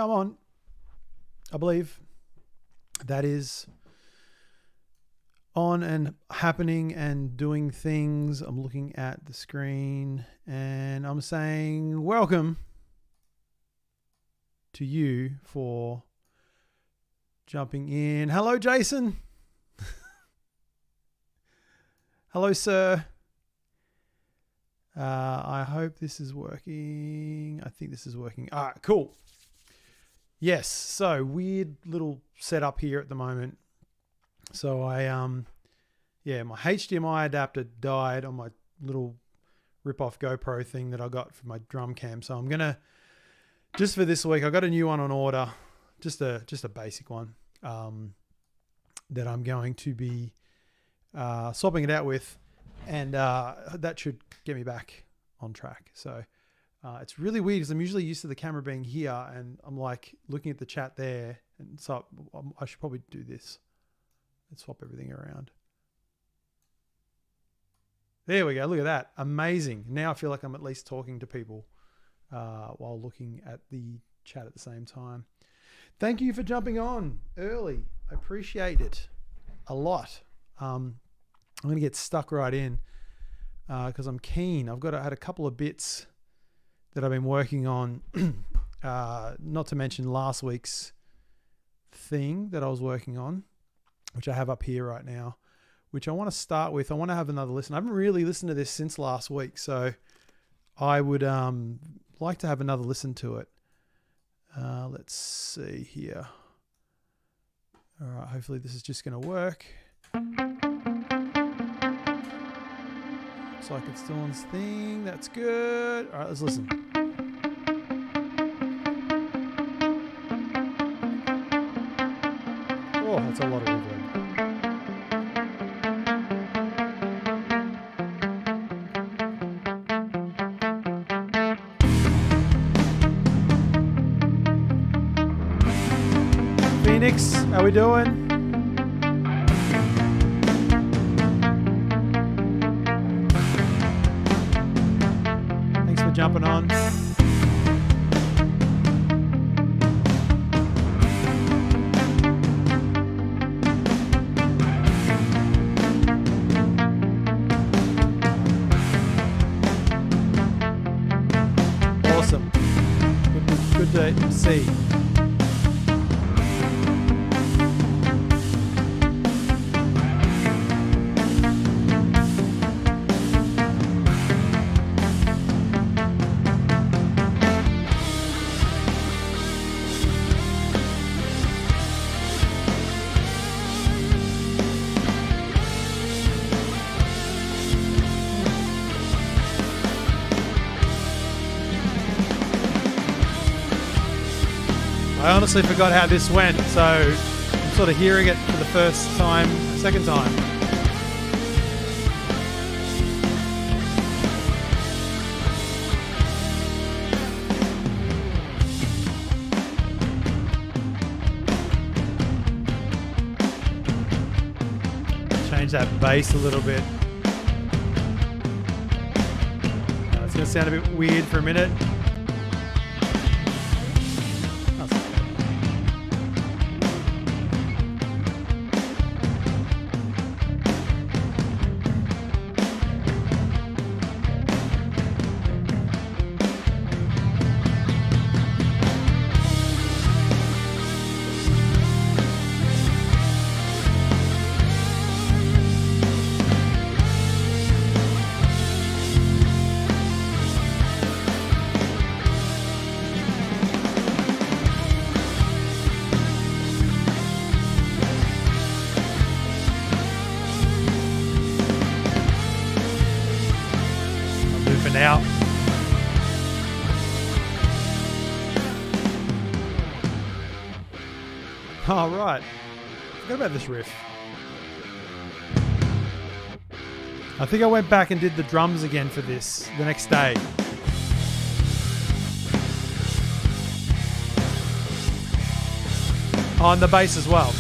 I'm on. I believe that is on and happening and doing things. I'm looking at the screen and I'm saying welcome to you for jumping in. Hello, Jason. Hello, sir. I hope this is working. I think this is working. All right, cool. Yes, so weird little setup here at the moment. So my HDMI adapter died on my little rip-off GoPro thing that I got for my drum cam. So I'm gonna, just for this week, I got a new one on order, just a basic one that I'm going to be swapping it out with, and that should get me back on track. So it's really weird because I'm usually used to the camera being here, and I'm like looking at the chat there, and so I should probably do this and swap everything around. There we go. Look at that. Amazing. Now I feel like I'm at least talking to people while looking at the chat at the same time. Thank you for jumping on early. I appreciate it a lot. I'm going to get stuck right in because I'm keen. I had a couple of bits that I've been working on, not to mention last week's thing that I was working on, which I have up here right now, which I want to start with. I want to have another listen. I haven't really listened to this since last week, so I would like to have another listen to it. Let's see here. All right, hopefully this is just going to work. Looks like it's doing its thing. That's good. All right, let's listen. Oh, that's a lot of reverb. Phoenix, how we doing? Thanks for jumping on. Awesome. Good to see. I honestly forgot how this went, so I'm sort of hearing it for the first time, second time. Change that bass a little bit. It's going to sound a bit weird for a minute. Now. All right. Forgot about this riff. I think I went back and did the drums again for this the next day. On the bass as well.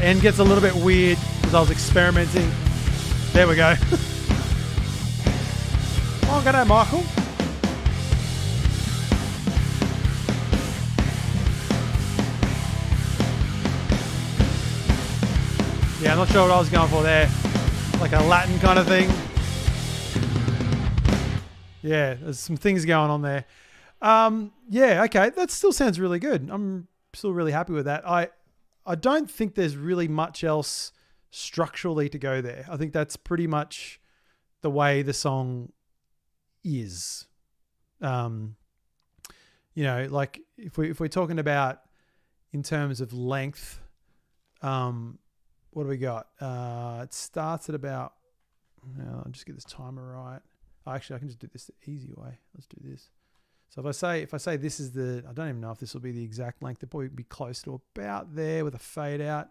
end gets a little bit weird because I was experimenting. There we go. Oh, g'day, Michael. Yeah, I'm not sure what I was going for there. Like a Latin kind of thing. Yeah, there's some things going on there. Yeah, okay, that still sounds really good. I'm still really happy with that. I don't think there's really much else structurally to go there. I think that's pretty much the way the song is. You know, like if we're talking about in terms of length, what do we got? It starts at about. I'll just get this timer right. Actually, I can just do this the easy way. Let's do this. So if I say this is the, I don't even know if this will be the exact length. It'll probably be close to about there with a fade out.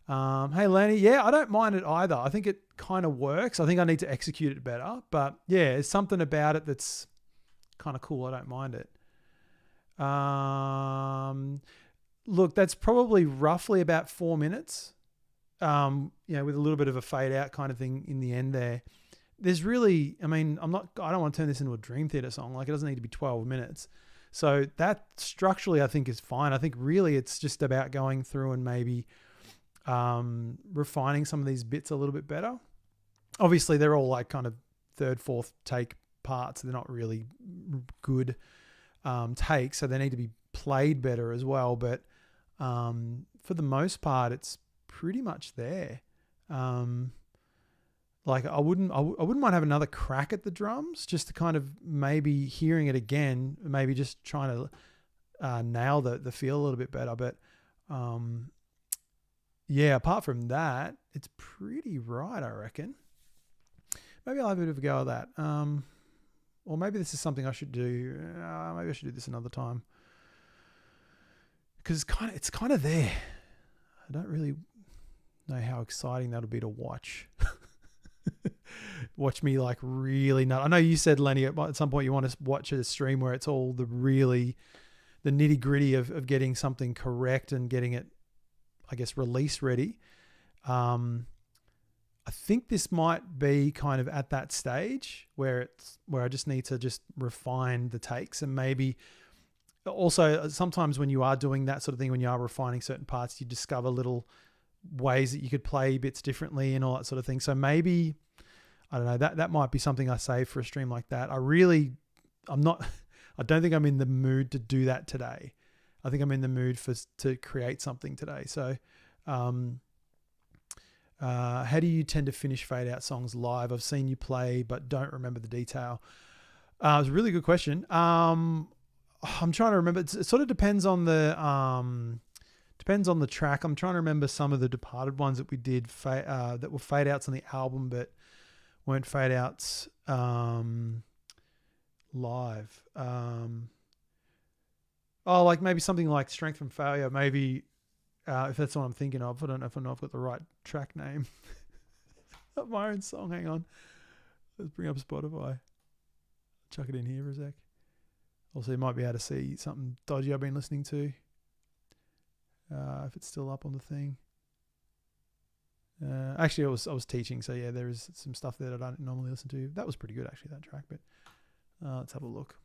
Hey Lenny, yeah, I don't mind it either. I think it kind of works. I think I need to execute it better, but yeah, there's something about it that's kind of cool. I don't mind it. Look, that's probably roughly about 4 minutes. You know, with a little bit of a fade out kind of thing in the end there. There's really, I mean, I don't want to turn this into a Dream Theater song. Like, it doesn't need to be 12 minutes. So that structurally I think is fine. I think really it's just about going through and maybe refining some of these bits a little bit better. Obviously they're all like kind of third, fourth take parts. They're not really good takes, so they need to be played better as well. But for the most part, it's pretty much there. Like I wouldn't mind having another crack at the drums just to kind of maybe hearing it again, maybe just trying to nail the feel a little bit better. But yeah, apart from that, it's pretty right, I reckon. Maybe I'll have a bit of a go at that. Or maybe this is something I should do. Maybe I should do this another time. Because it's kind of there. I don't really know how exciting that'll be to watch. Watch me like really nut. I know you said, Lenny, at some point you want to watch a stream where it's all the nitty gritty of getting something correct and getting it, I guess, release ready. I think this might be kind of at that stage where I just need to just refine the takes, and maybe also sometimes when you are doing that sort of thing, when you are refining certain parts, you discover little ways that you could play bits differently and all that sort of thing. So maybe, I don't know, that might be something I save for a stream like that. I don't think I'm in the mood to do that today. I think I'm in the mood to create something today. So, how do you tend to finish fade out songs live? I've seen you play, but don't remember the detail. It's a really good question. I'm trying to remember. It sort of depends on the track. I'm trying to remember some of the Departed ones that we did that were fade outs on the album, but weren't fade outs live. Like maybe something like Strength from Failure. Maybe if that's what I'm thinking of. I don't know if I've got the right track name. Not my own song. Hang on. Let's bring up Spotify. Chuck it in here for a sec. Also, you might be able to see something dodgy I've been listening to. If it's still up on the thing. Actually, I was teaching, so yeah, there is some stuff there that I don't normally listen to. That was pretty good, actually, that track. But let's have a look.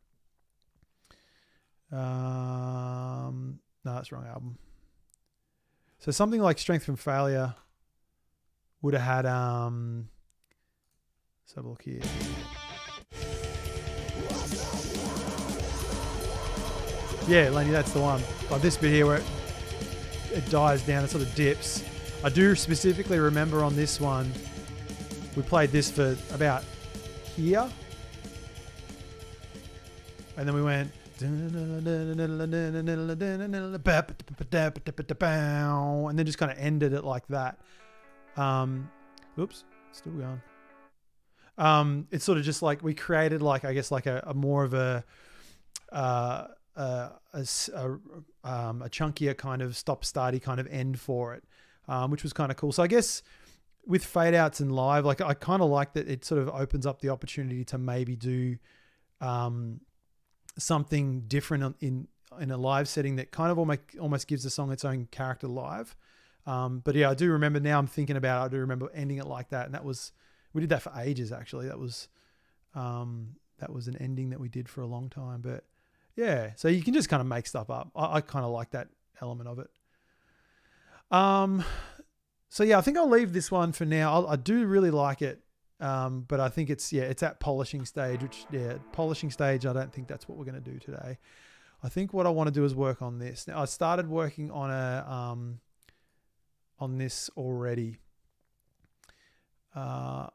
No, that's the wrong album. So something like Strength from Failure would have had. Let's have a look here. Yeah, Lenny, that's the one. Like this bit here where it dies down, it sort of dips. I do specifically remember on this one, we played this for about here. And then we went, and then just kind of ended it like that. Oops, still going. It's sort of just like we created like, I guess like a more of a chunkier kind of stop-starty kind of end for it, which was kind of cool. So I guess with fade outs and live, like I kind of like that it sort of opens up the opportunity to maybe do something different in a live setting that kind of almost gives the song its own character live. But yeah, I do remember now I'm thinking about it. I do remember ending it like that. And we did that for ages, actually. That was an ending that we did for a long time. But yeah, so you can just kind of make stuff up. I kind of like that element of it. So yeah, I think I'll leave this one for now. I do really like it. But I think it's at polishing stage, polishing stage. I don't think that's what we're going to do today. I think what I want to do is work on this. Now I started working on on this already. Let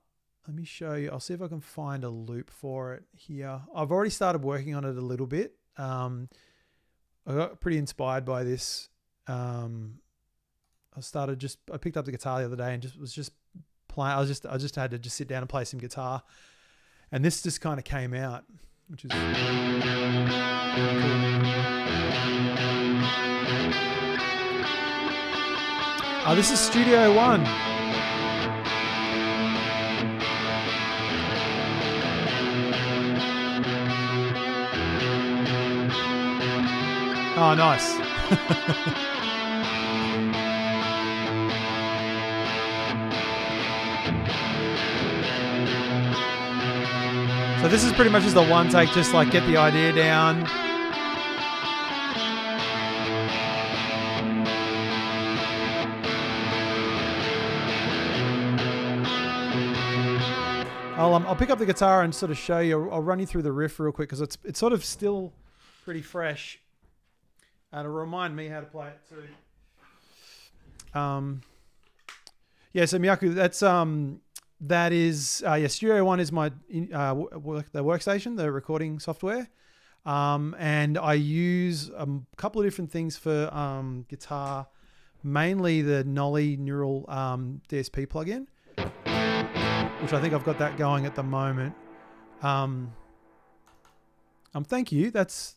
me show you. I'll see if I can find a loop for it here. I've already started working on it a little bit. I got pretty inspired by this. I picked up the guitar the other day and was just playing. I just had to sit down and play some guitar, and this just kind of came out, which is cool. This is Studio One. Oh, nice. So this is pretty much just a one take, just like get the idea down. I'll pick up the guitar and sort of show you. I'll run you through the riff real quick because it's sort of still pretty fresh. And it'll remind me how to play it too. So Miyaku, that is Studio One is my the workstation, the recording software, and I use a couple of different things for guitar, mainly the Nolly Neural DSP plugin, which I think I've got that going at the moment. Thank you. That's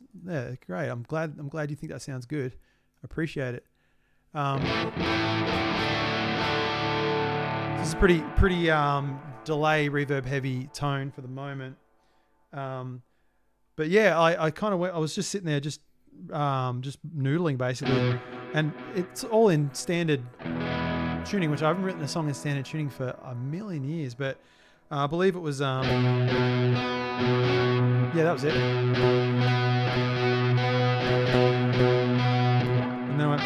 great. I'm glad you think that sounds good. I appreciate it. This is pretty delay reverb heavy tone for the moment. But yeah, I kind of I was just sitting there just noodling basically, and it's all in standard tuning, which I haven't written a song in standard tuning for a million years, but I believe it was that was it. And then I went,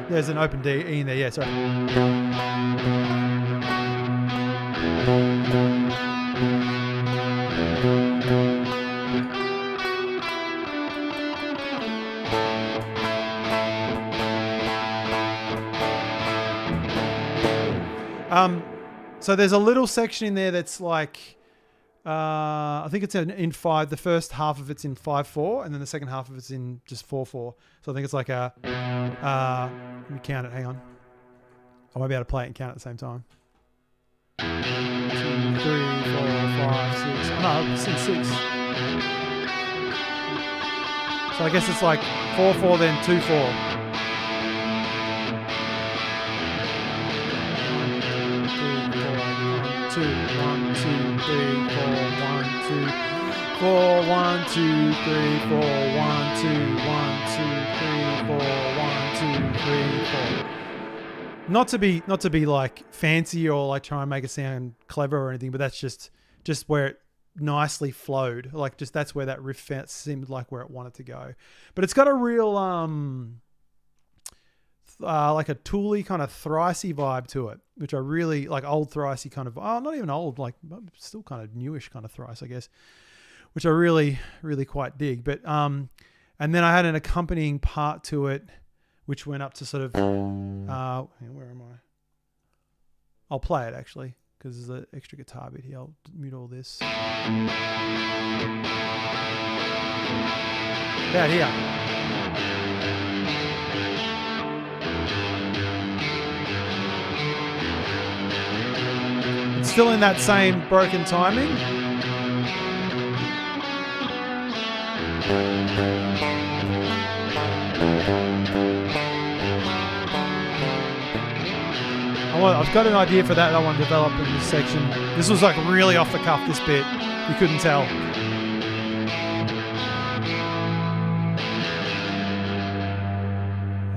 there's an open D, E in there, yeah, sorry. So there's a little section in there that's like, I think it's in 5. The first half of it's in 5/4, and then the second half of it's in just 4/4. So I think it's like let me count it. Hang on, I won't be able to play it and count at the same time. 2, 3, 4, 5, 6. No, it's in 6. So I guess it's like 4/4, then 2/4. 2, 1, 2, 3, 4, 1, 2, 4, 1, 2, 3, 4, 1, 2, 1, 2, 3, 4, 1, 2, 3, 4. Not to be like fancy or like try and make it sound clever or anything, but that's just where it nicely flowed. Like just that's where that riff seemed like where it wanted to go. But it's got a real like a Tool-y kind of thricey vibe to it, which I really like. Old thricey kind of, not even old, like still kind of newish kind of thrice, I guess, which I really quite dig. But and then I had an accompanying part to it, which went up to sort of where am I? I'll play it actually because there's an extra guitar bit here. I'll mute all this. Yeah, here. Still in that same broken timing. I've got an idea for that I want to develop in this section. This was like really off the cuff, this bit. You couldn't tell.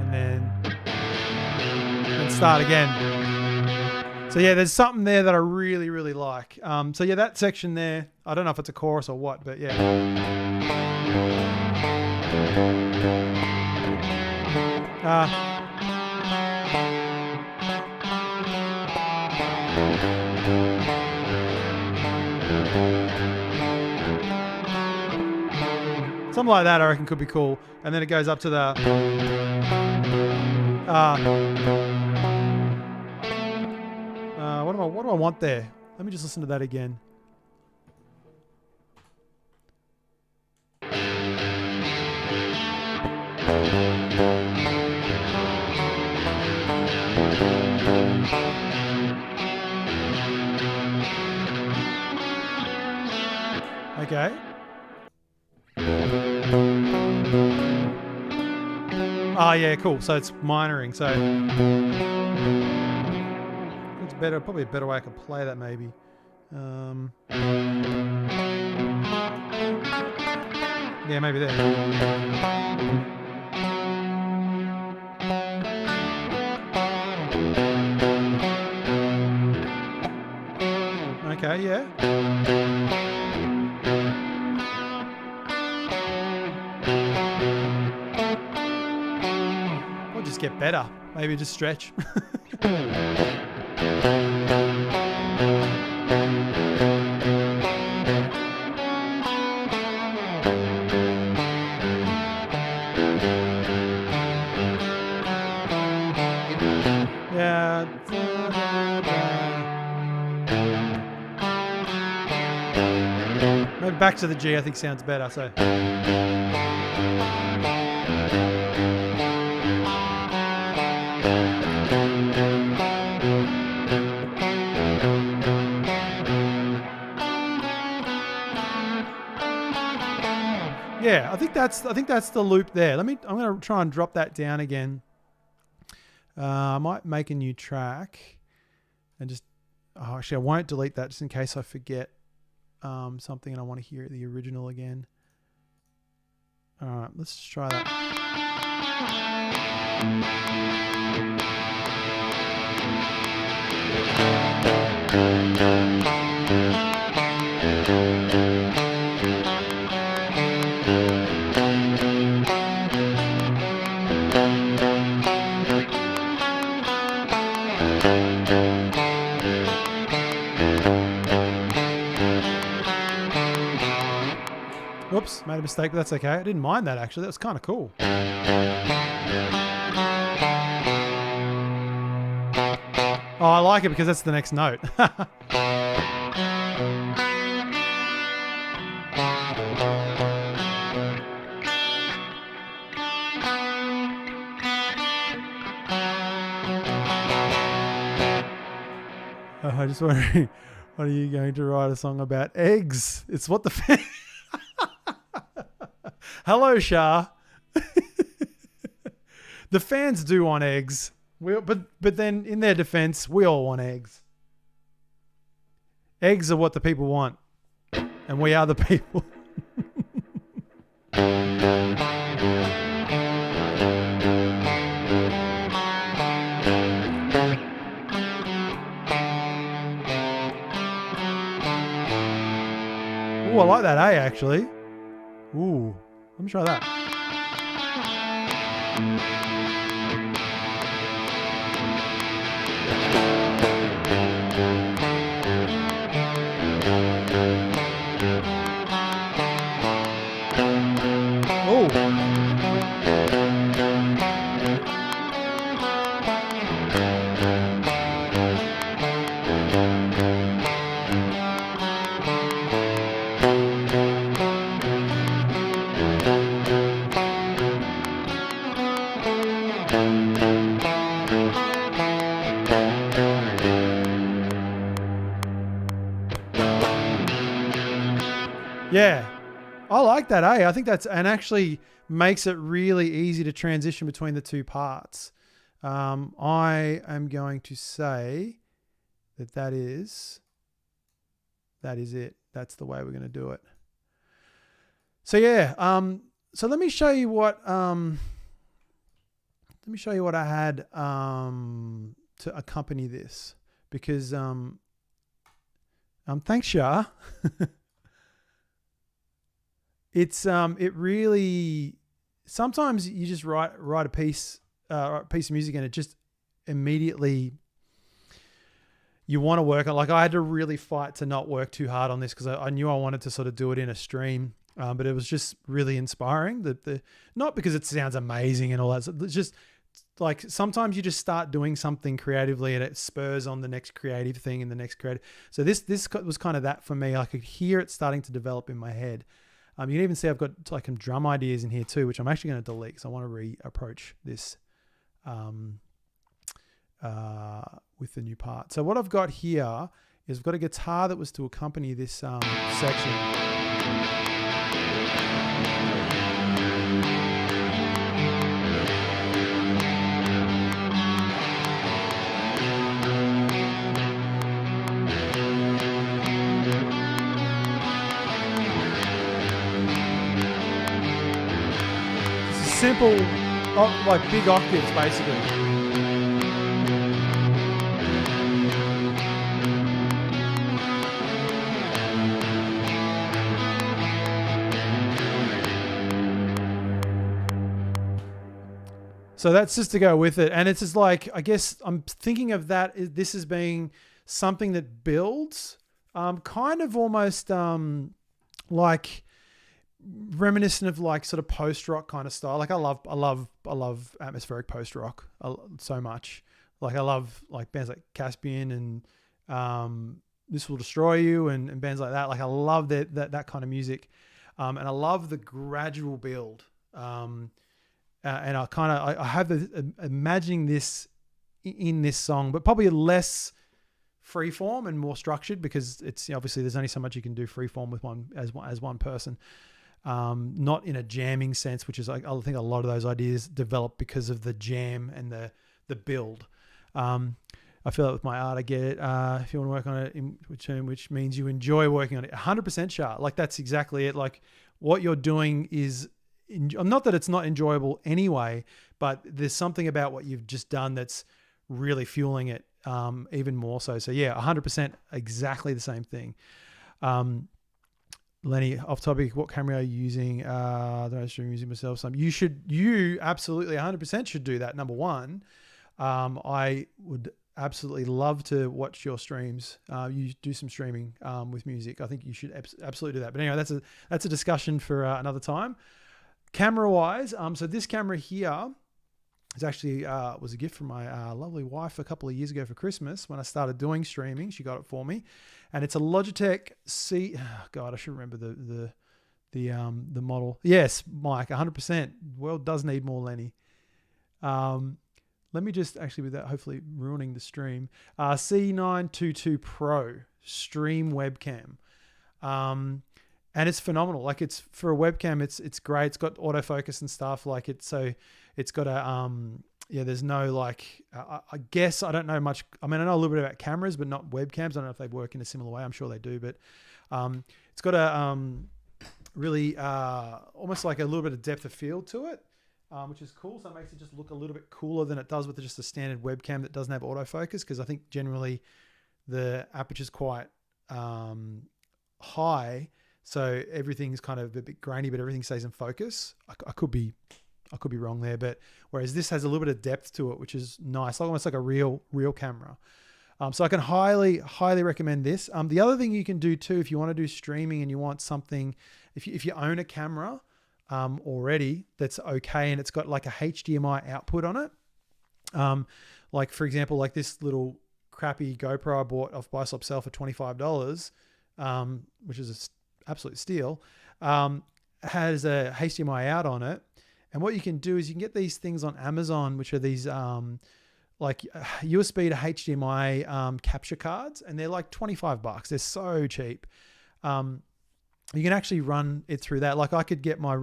And then start again. So yeah, there's something there that I really, really like. So yeah, that section there, I don't know if it's a chorus or what, but yeah. Something like that I reckon could be cool. And then it goes up to the what do I want there? Let me just listen to that again. Okay. Oh yeah, cool. So it's minoring. So it's better. Probably a better way I could play that maybe. Yeah, maybe there. Okay, yeah. Or just get better. Maybe just stretch. Yeah. Maybe back to the G I think sounds better, so. Yeah, I think that's the loop there. I'm gonna try and drop that down again. I might make a new track and just actually I won't delete that just in case I forget something and I want to hear the original again. All right, let's just try that. Whoops, made a mistake, but that's okay. I didn't mind that actually. That was kind of cool. Oh, I like it because that's the next note. I just wondering, what are you going to write a song about? Eggs. It's what the fan... Hello, Shah. The fans do want eggs. But then in their defense, we all want eggs. Eggs are what the people want. And we are the people. Ooh, I like that A actually. Ooh, let me try that. Yeah, I like that, I think that's, and actually makes it really easy to transition between the two parts. I am going to say that is it. That's the way we're going to do it. So yeah, so let me show you what I had to accompany this, because thanks, Shah. It really, sometimes you just write a piece of music and it just immediately you want to work on. Like, I had to really fight to not work too hard on this because I knew I wanted to sort of do it in a stream. But it was just really inspiring. Not because it sounds amazing and all that. It's just like sometimes you just start doing something creatively and it spurs on the next creative thing and the next creative. So this was kind of that for me. I could hear it starting to develop in my head. You can even see I've got like some drum ideas in here too, which I'm actually going to delete because I want to reapproach this with the new part. So what I've got here is I've got a guitar that was to accompany this section. Simple, like big octaves, basically. So that's just to go with it. And it's just like, I guess I'm thinking of this as being something that builds, kind of almost like reminiscent of like sort of post-rock kind of style. Like I love atmospheric post-rock so much. Like I love like bands like Caspian and This Will Destroy You and bands like that. Like I love that kind of music. And I love the gradual build. And I have imagining this in this song, but probably less freeform and more structured, because it's obviously there's only so much you can do freeform with one person. Not in a jamming sense, which is like, I think a lot of those ideas develop because of the jam and the build. I feel that with my art, I get it. If you want to work on it in return, which means you enjoy working on it, 100% sharp. Like that's exactly it. Like what you're doing is, not that it's not enjoyable anyway, but there's something about what you've just done that's really fueling it even more so. So yeah, 100% exactly the same thing. Lenny, off topic, what camera are you using? I'm using myself some. You absolutely 100% should do that. Number one, I would absolutely love to watch your streams. You do some streaming with music. I think you should absolutely do that. But anyway, that's a discussion for another time. Camera wise, so this camera here is actually was a gift from my lovely wife a couple of years ago for Christmas when I started doing streaming. She got it for me, and it's a Logitech C. Oh God, I should remember the model. Yes, Mike, 100%. World does need more Lenny. Let me just actually, without hopefully ruining the stream, C922 Pro stream webcam. And it's phenomenal. Like it's for a webcam, it's great. It's got autofocus and stuff. Like it's got a, there's no like, I guess I don't know much. I mean, I know a little bit about cameras, but not webcams. I don't know if they work in a similar way. I'm sure they do, but it's got a really almost like a little bit of depth of field to it, which is cool. So it makes it just look a little bit cooler than it does with just a standard webcam that doesn't have autofocus. Because I think generally the aperture's quite high. So everything's kind of a bit grainy, but everything stays in focus. I could be wrong there, but whereas this has a little bit of depth to it, which is nice, like almost like a real camera. So I can highly recommend this. The other thing you can do too, if you want to do streaming and you want something, if you own a camera already that's okay and it's got like a HDMI output on it, like for example, like this little crappy GoPro I bought off Buy Swap Sell for $25, which is absolute steal, has a HDMI out on it. And what you can do is you can get these things on Amazon, which are these like USB to HDMI capture cards, and they're like $25. They're so cheap. You can actually run it through that. Like I could get my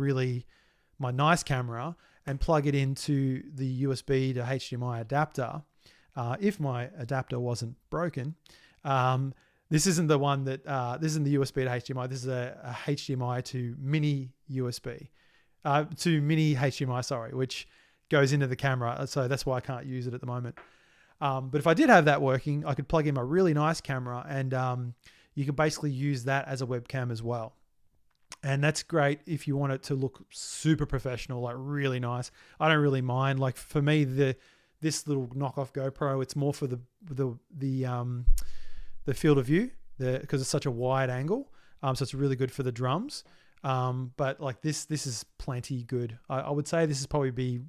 nice camera and plug it into the USB to HDMI adapter, if my adapter wasn't broken. This isn't the one that, this isn't the USB to HDMI. This is a HDMI to mini USB, to mini HDMI, sorry, which goes into the camera. So that's why I can't use it at the moment. But if I did have that working, I could plug in a really nice camera, and you can basically use that as a webcam as well. And that's great if you want it to look super professional, like really nice. I don't really mind. Like for me, this little knockoff GoPro, it's more for the field of view, because it's such a wide angle. So it's really good for the drums. But like this is plenty good. I would say this is probably be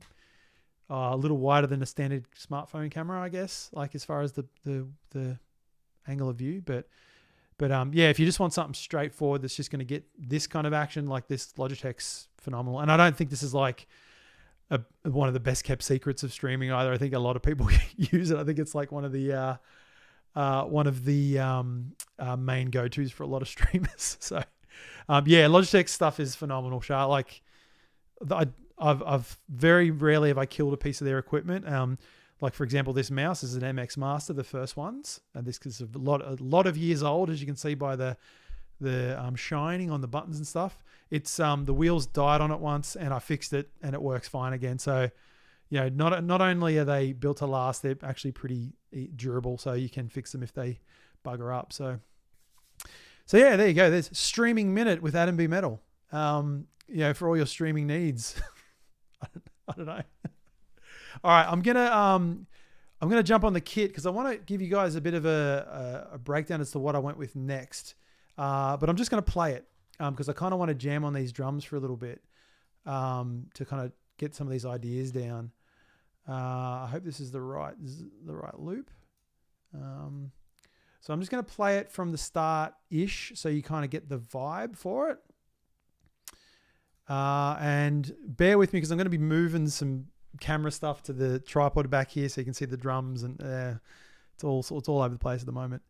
a little wider than a standard smartphone camera, I guess, like as far as the angle of view. But yeah, if you just want something straightforward that's just going to get this kind of action, like this, Logitech's phenomenal. And I don't think this is like one of the best kept secrets of streaming either. I think a lot of people use it. I think it's like one of the main go-tos for a lot of streamers. So yeah, Logitech stuff is phenomenal, Shah. Like I've very rarely have I killed a piece of their equipment. Like for example, this mouse is an MX Master, the first ones, and this is a lot of years old, as you can see by the shining on the buttons and stuff. It's the wheels died on it once, and I fixed it, and it works fine again. So, you know, not only are they built to last, they're actually pretty durable. So you can fix them if they bugger up. So yeah, there you go. There's Streaming Minute with Adam B. Metal. You know, for all your streaming needs. I don't know. All right, I'm gonna jump on the kit because I want to give you guys a bit of a breakdown as to what I went with next. But I'm just gonna play it because I kind of want to jam on these drums for a little bit to kind of get some of these ideas down. I hope this is the right loop. So I'm just gonna play it from the start-ish so you kind of get the vibe for it. And bear with me because I'm going to be moving some camera stuff to the tripod back here so you can see the drums, and it's all over the place at the moment.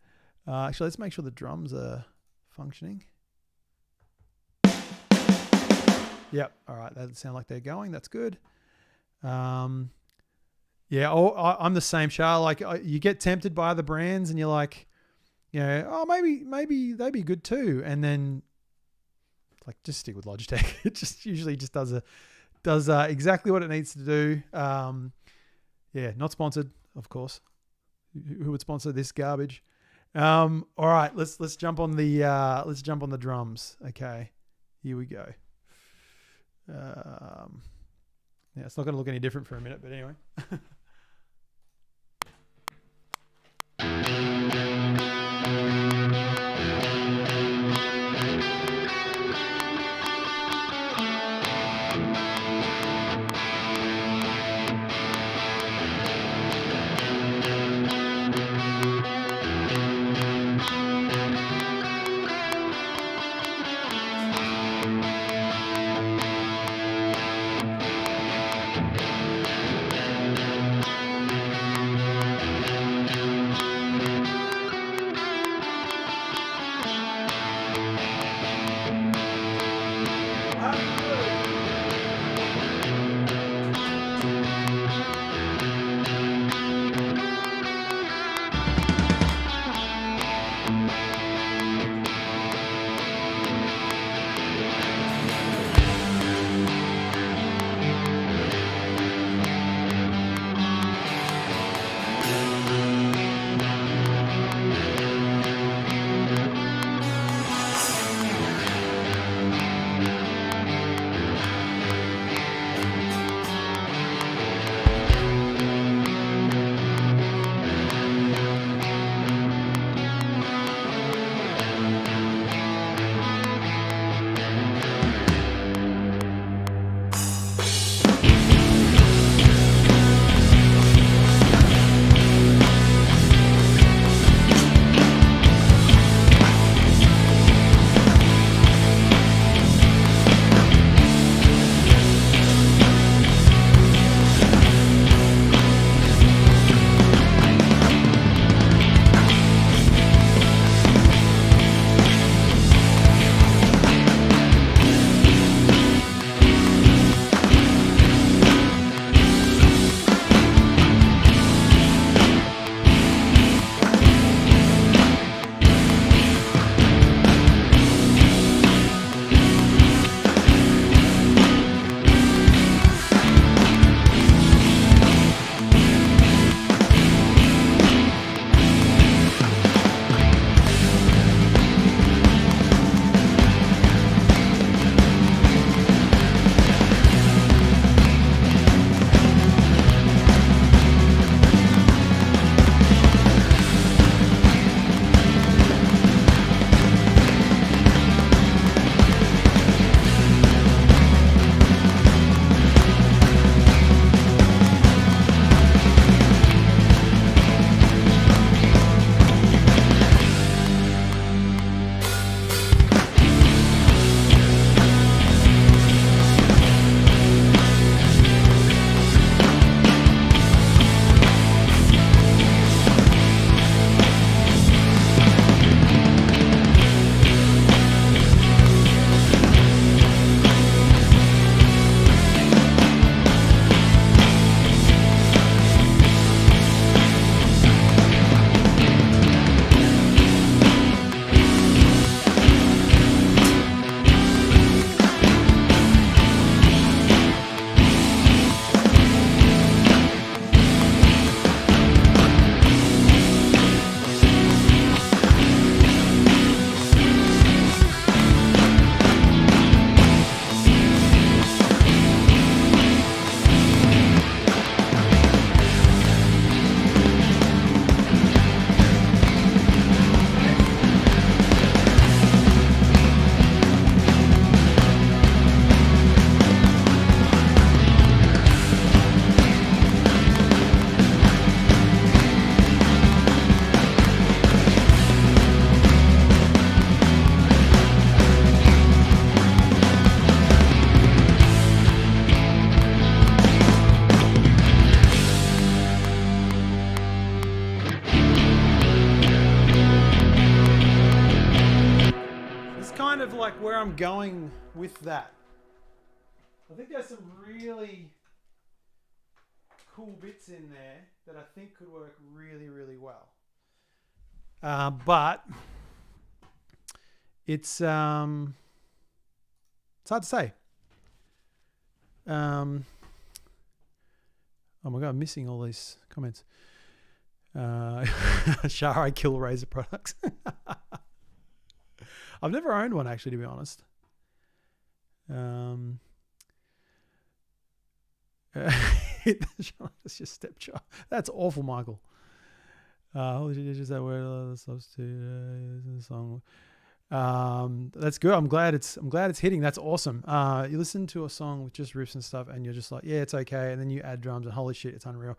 Actually, let's make sure the drums are functioning. Yep. All right. That sound like they're going. That's good. Yeah. I'm the same, Shah. Like you get tempted by other brands and you're like, you know, oh, maybe they'd be good too. And then like just stick with Logitech. It just usually just does exactly what it needs to do. Yeah, not sponsored, of course. Who would sponsor this garbage? All right, let's jump on the drums. Okay, here we go. Yeah, it's not going to look any different for a minute, but anyway. I'm going with that. I think there's some really cool bits in there that I think could work really, really well. But it's hard to say. Oh my God, I'm missing all these comments. Shah, I kill razor products. I've never owned one, actually, to be honest. That's your stepchild. That's awful, Michael. Holy shit, just that word substitute song. That's good. I'm glad it's hitting. That's awesome. You listen to a song with just riffs and stuff, and you're just like, yeah, it's okay. And then you add drums, and holy shit, it's unreal.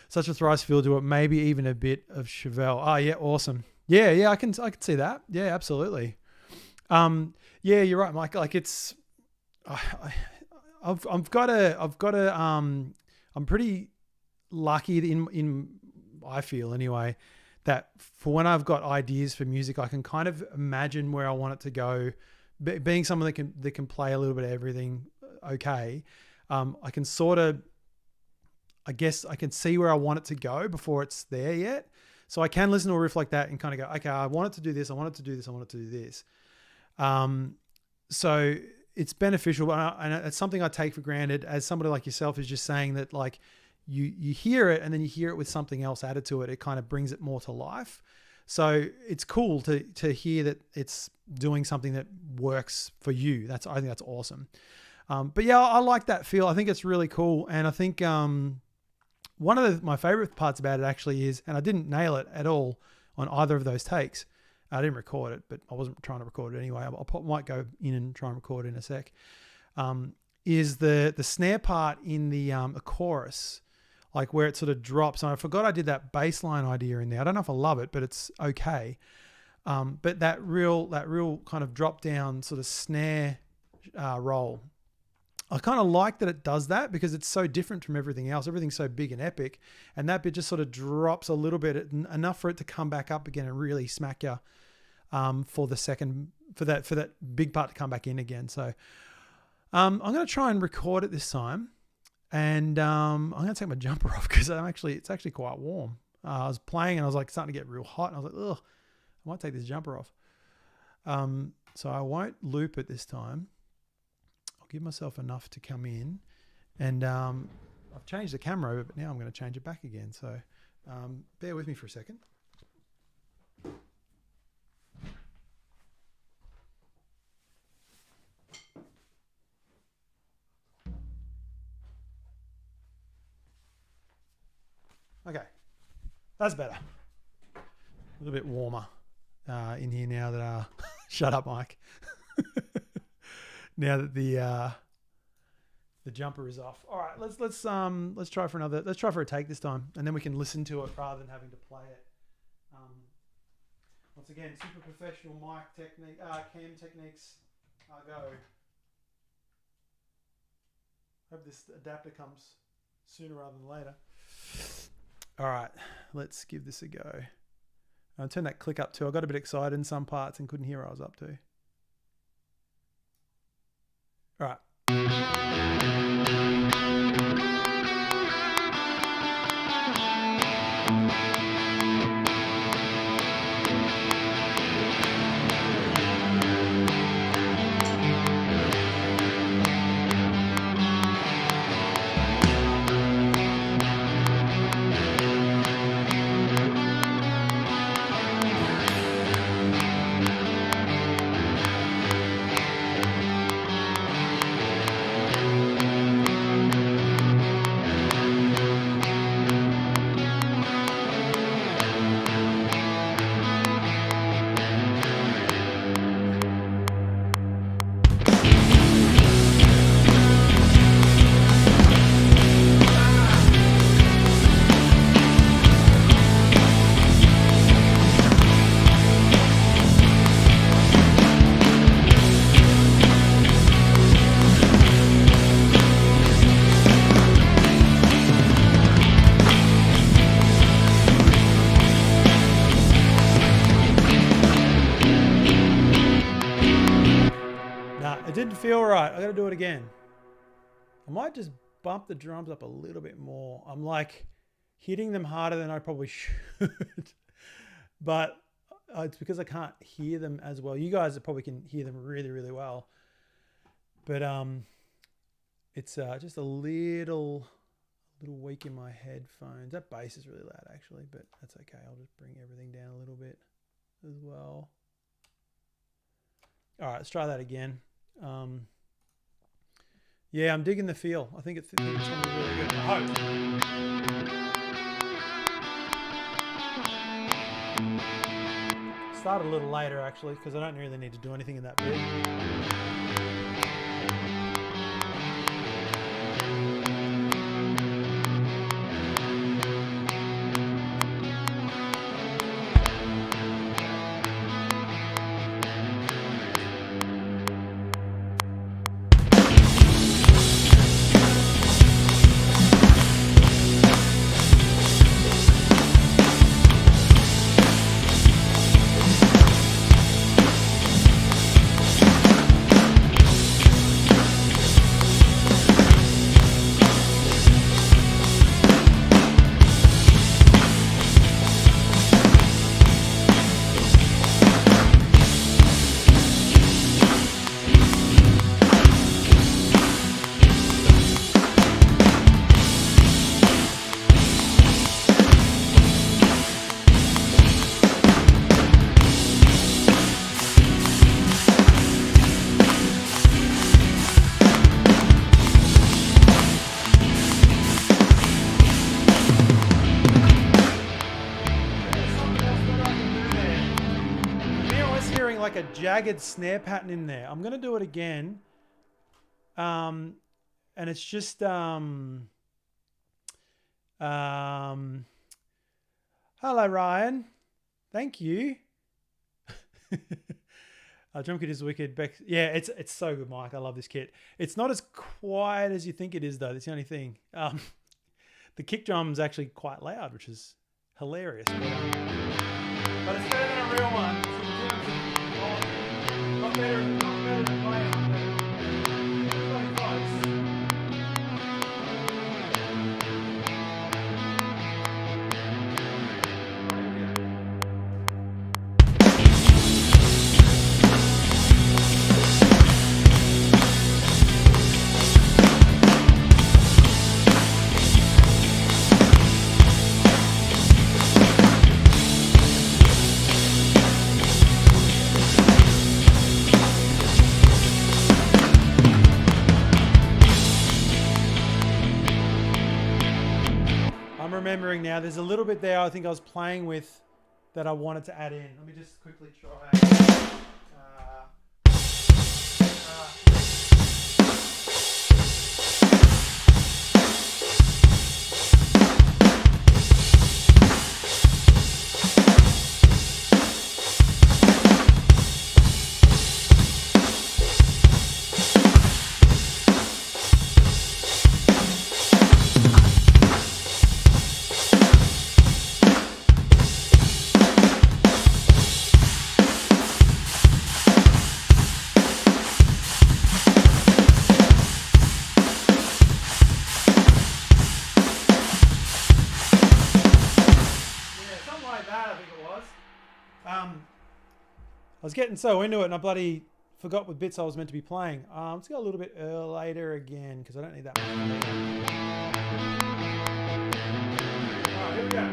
Such a thrice feel to it. Maybe even a bit of Chevelle. Oh yeah, awesome. Yeah, I can see that. Yeah, absolutely. Yeah, you're right, Mike. Like it's, I'm pretty lucky in I feel anyway, that for when I've got ideas for music, I can kind of imagine where I want it to go. Being someone that can play a little bit of everything, okay. I can sort of, I guess I can see where I want it to go before it's there yet. So I can listen to a riff like that and kind of go, okay, I want it to do this, I want it to do this, I want it to do this. So it's beneficial, and it's something I take for granted as somebody like yourself is just saying that, like, you hear it and then you hear it with something else added to it. It kind of brings it more to life. So it's cool to hear that it's doing something that works for you. I think that's awesome. But yeah, I like that feel. I think it's really cool. And I think one of my favorite parts about it actually is, and I didn't nail it at all on either of those takes. I didn't record it, but I wasn't trying to record it anyway. I might go in and try and record it in a sec. Is the snare part in the chorus, like where it sort of drops. And I forgot I did that bass line idea in there. I don't know if I love it, but it's okay. But that real kind of drop down sort of snare roll, I kind of like that it does that because it's so different from everything else. Everything's so big and epic, and that bit just sort of drops a little bit, enough for it to come back up again and really smack you for that big part to come back in again. So I'm going to try and record it this time, and I'm going to take my jumper off because it's actually quite warm. I was playing and I was like starting to get real hot, and I was like, ugh, I might take this jumper off. So I won't loop it this time. I'll give myself enough to come in, and I've changed the camera over, but now I'm going to change it back again. So bear with me for a second. Okay, that's better. A little bit warmer in here now that shut up, Mike. Now that the jumper is off. All right, let's try for a take this time, and then we can listen to it rather than having to play it. Once again, super professional mic technique, cam techniques. Go. Hope this adapter comes sooner rather than later. All right, let's give this a go. I'll turn that click up too. I got a bit excited in some parts and couldn't hear what I was up to. All right. right, I got to do it again. I might just bump the drums up a little bit more. I'm like hitting them harder than I probably should. But it's because I can't hear them as well. You guys probably can hear them really, really well. But it's just a little weak in my headphones. That bass is really loud actually, but that's okay. I'll just bring everything down a little bit as well. All right, let's try that again. Yeah, I'm digging the feel. I think it's going to be really good. I hope. Start a little later actually, because I don't really need to do anything in that bit. Like a jagged snare pattern in there. I'm gonna do it again, and it's just hello Ryan, thank you. Drum kit is wicked. Yeah, it's so good, Mike. I love this kit. It's not as quiet as you think it is though. That's the only thing. The kick drum's actually quite loud, which is hilarious, but it's better than a real one. Not better than playing. Pretty close. Remembering now, there's a little bit there I think I was playing with that I wanted to add in. Let me just quickly try. I was getting so into it and I bloody forgot what bits I was meant to be playing. Let's go a little bit later again because I don't need that much. Alright, here we go.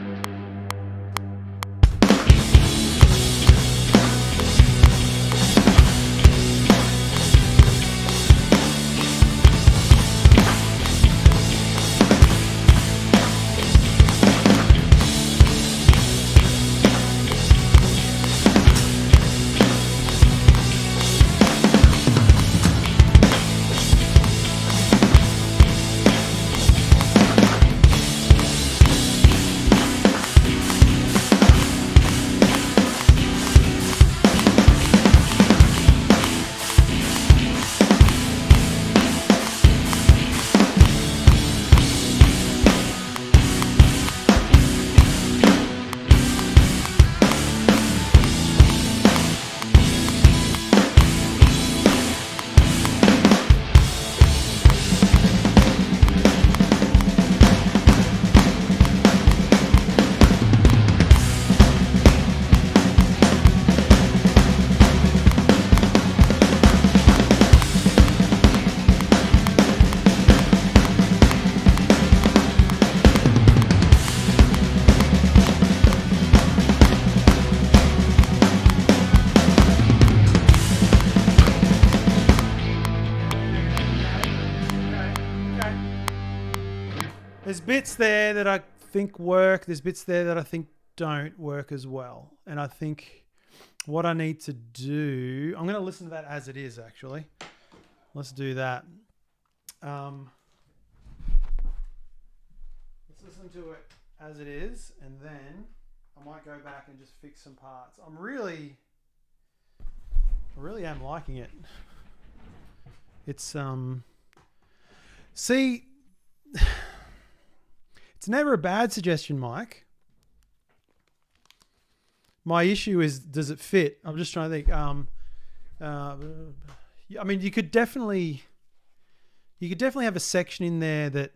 There's bits there that I think work. There's bits there that I think don't work as well. And I think what I need to do, I'm going to listen to that as it is, actually. Let's do that. Let's listen to it as it is, and then I might go back and just fix some parts. I really am liking it. It's see, it's never a bad suggestion, Mike. My issue is, does it fit? I'm just trying to think. I mean, you could definitely have a section in there that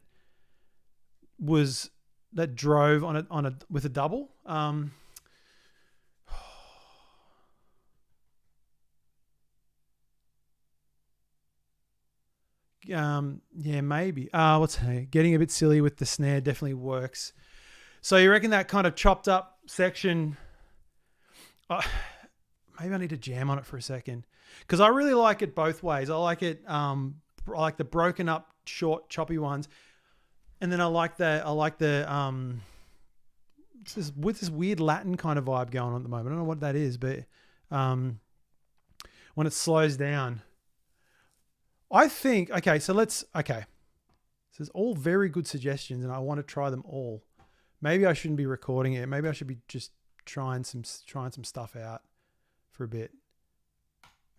drove on a with a double. Yeah, maybe. Getting a bit silly with the snare definitely works. So you reckon that kind of chopped up section? Maybe I need to jam on it for a second, because I really like it both ways. I like it. I like the broken up, short, choppy ones, and then I like the with this weird Latin kind of vibe going on at the moment. I don't know what that is, but when it slows down, I think. So this is all very good suggestions, and I want to try them all. Maybe I shouldn't be recording it. Maybe I should be just trying some stuff out for a bit.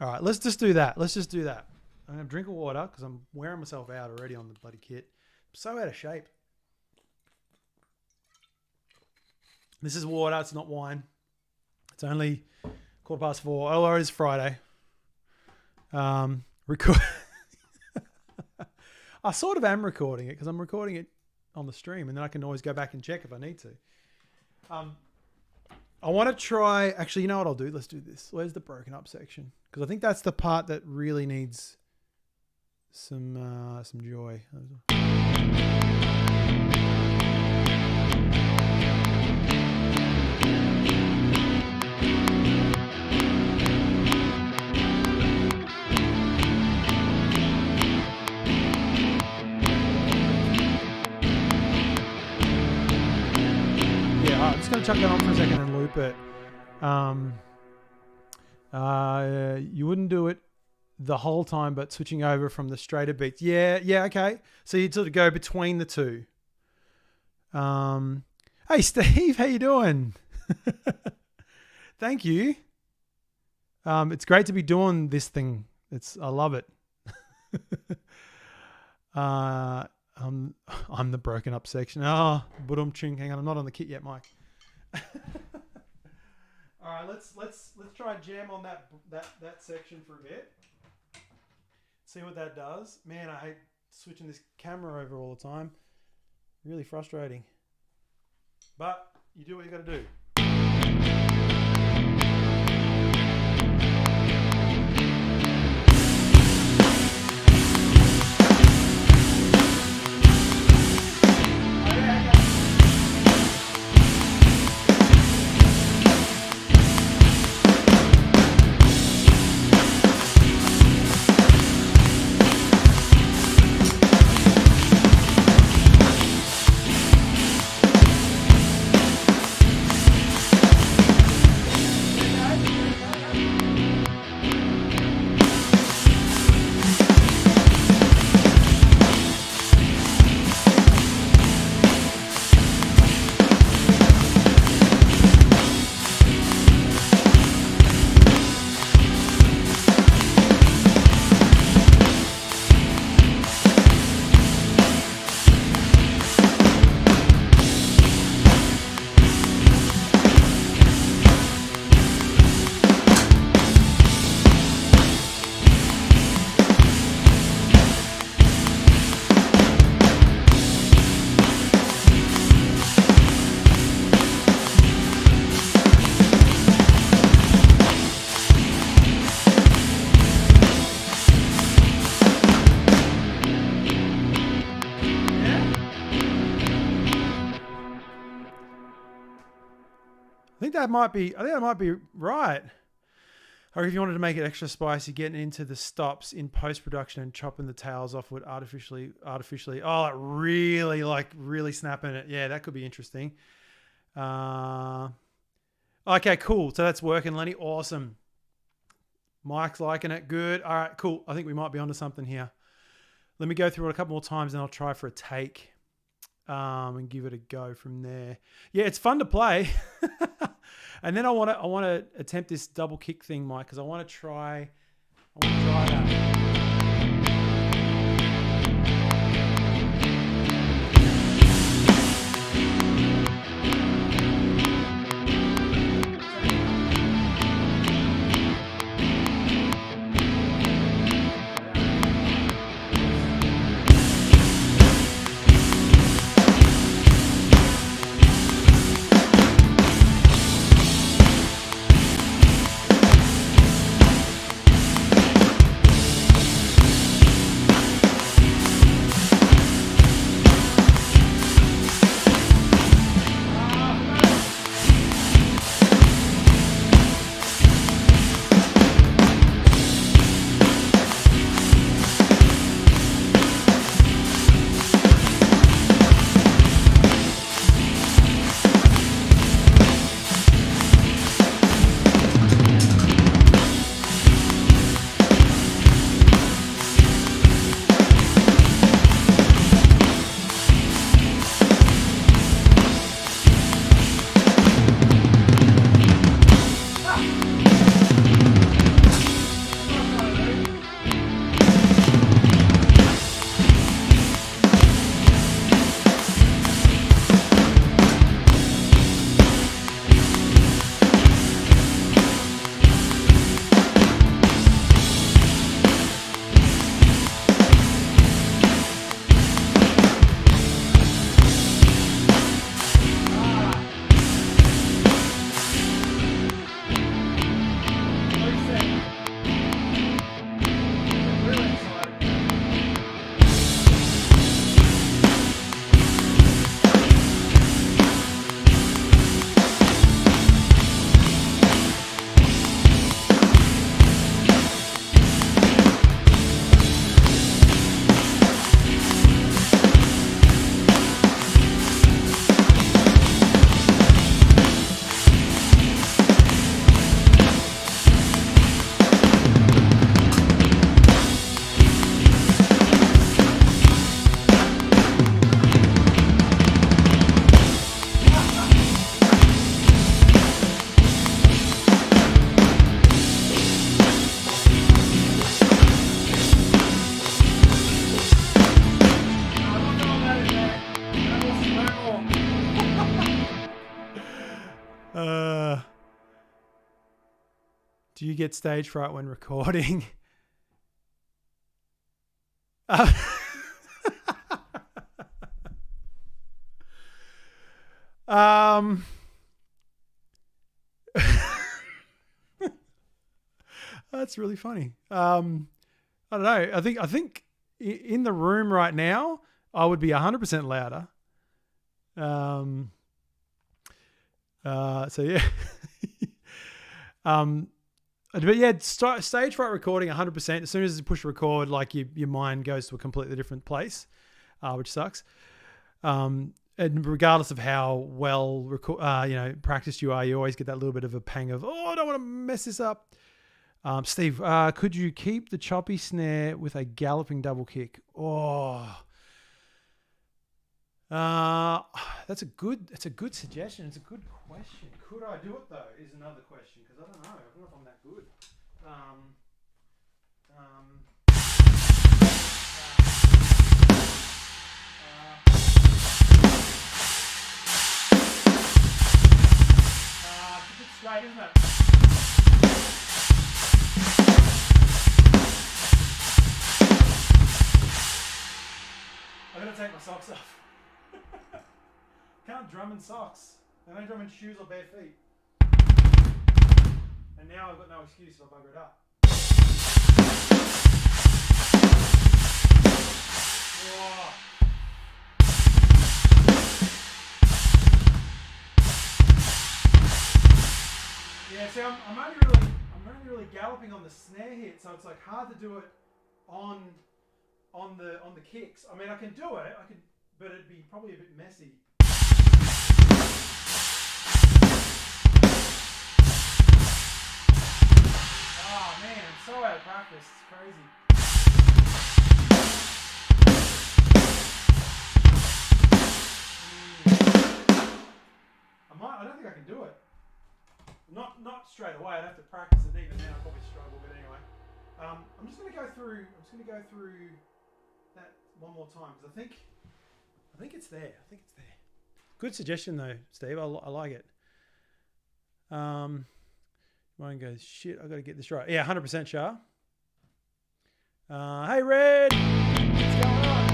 All right, let's just do that. I'm gonna drink of water because I'm wearing myself out already on the bloody kit. I'm so out of shape. This is water. It's not wine. It's only 4:15. Oh, it is Friday. Record. I sort of am recording it because I'm recording it on the stream, and then I can always go back and check if I need to. I want to try. Actually, you know what I'll do? Let's do this. Where's the broken up section? Because I think that's the part that really needs some joy. I'm just going to chuck that on for a second and loop it. You wouldn't do it the whole time, but switching over from the straighter beats. Yeah, okay. So you'd sort of go between the two. Hey, Steve, how you doing? Thank you. It's great to be doing this thing. I love it. I'm the broken up section. Oh, ching. Hang on, I'm not on the kit yet, Mike. All right, let's try and jam on that section for a bit. See what that does. Man, I hate switching this camera over all the time. Really frustrating. But you do what you got to do. I think that might be right. Or if you wanted to make it extra spicy, getting into the stops in post-production and chopping the tails off would artificially. Oh, really snapping it. Yeah, that could be interesting. Okay, cool. So that's working, Lenny. Awesome. Mike's liking it. Good. All right, cool. I think we might be onto something here. Let me go through it a couple more times and I'll try for a take and give it a go from there. Yeah, it's fun to play. And then I want to attempt this double kick thing, Mike, because I want to try that. Do you get stage fright when recording? That's really funny. I don't know. I think in the room right now, I would be 100% louder. So yeah. But yeah, stage fright recording 100%. As soon as you push record, like your mind goes to a completely different place, which sucks. And regardless of how well practiced you are, you always get that little bit of a pang of, I don't want to mess this up. Steve, could you keep the choppy snare with a galloping double kick? That's a good suggestion. It's a good question. Could I do it though? Is another question, because I don't know. I don't know if I'm that good. It's a bit straight, isn't it? I'm gonna take my socks off. Can't drum in socks. I don't drum in shoes or bare feet. And now I've got no excuse if I bugger it up. Whoa. Yeah, see, I'm only really really galloping on the snare hit, so it's like hard to do it on the kicks. I mean, I can do it, but it'd be probably a bit messy. Oh man, I'm so out of practice. It's crazy. I don't think I can do it. Not straight away. I'd have to practice it. Even then, I'd probably struggle. But anyway, I'm just going to go through. I'm just going to go through that one more time because I think it's there. I think it's there. Good suggestion though, Steve. I like it. Mine goes shit. I got to get this right. Yeah, 100% Shah. Hey Red, what's going on?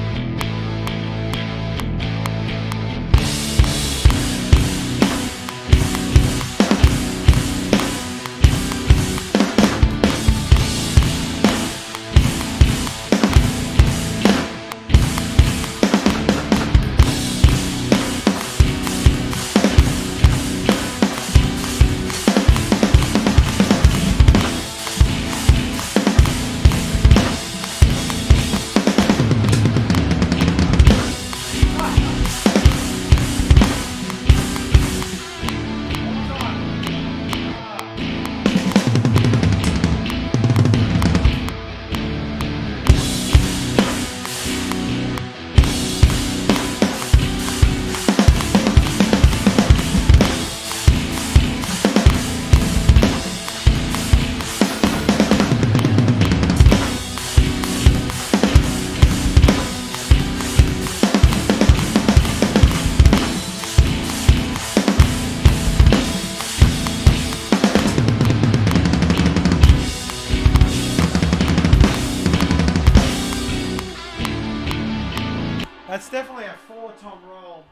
That's definitely a 4-tom roll.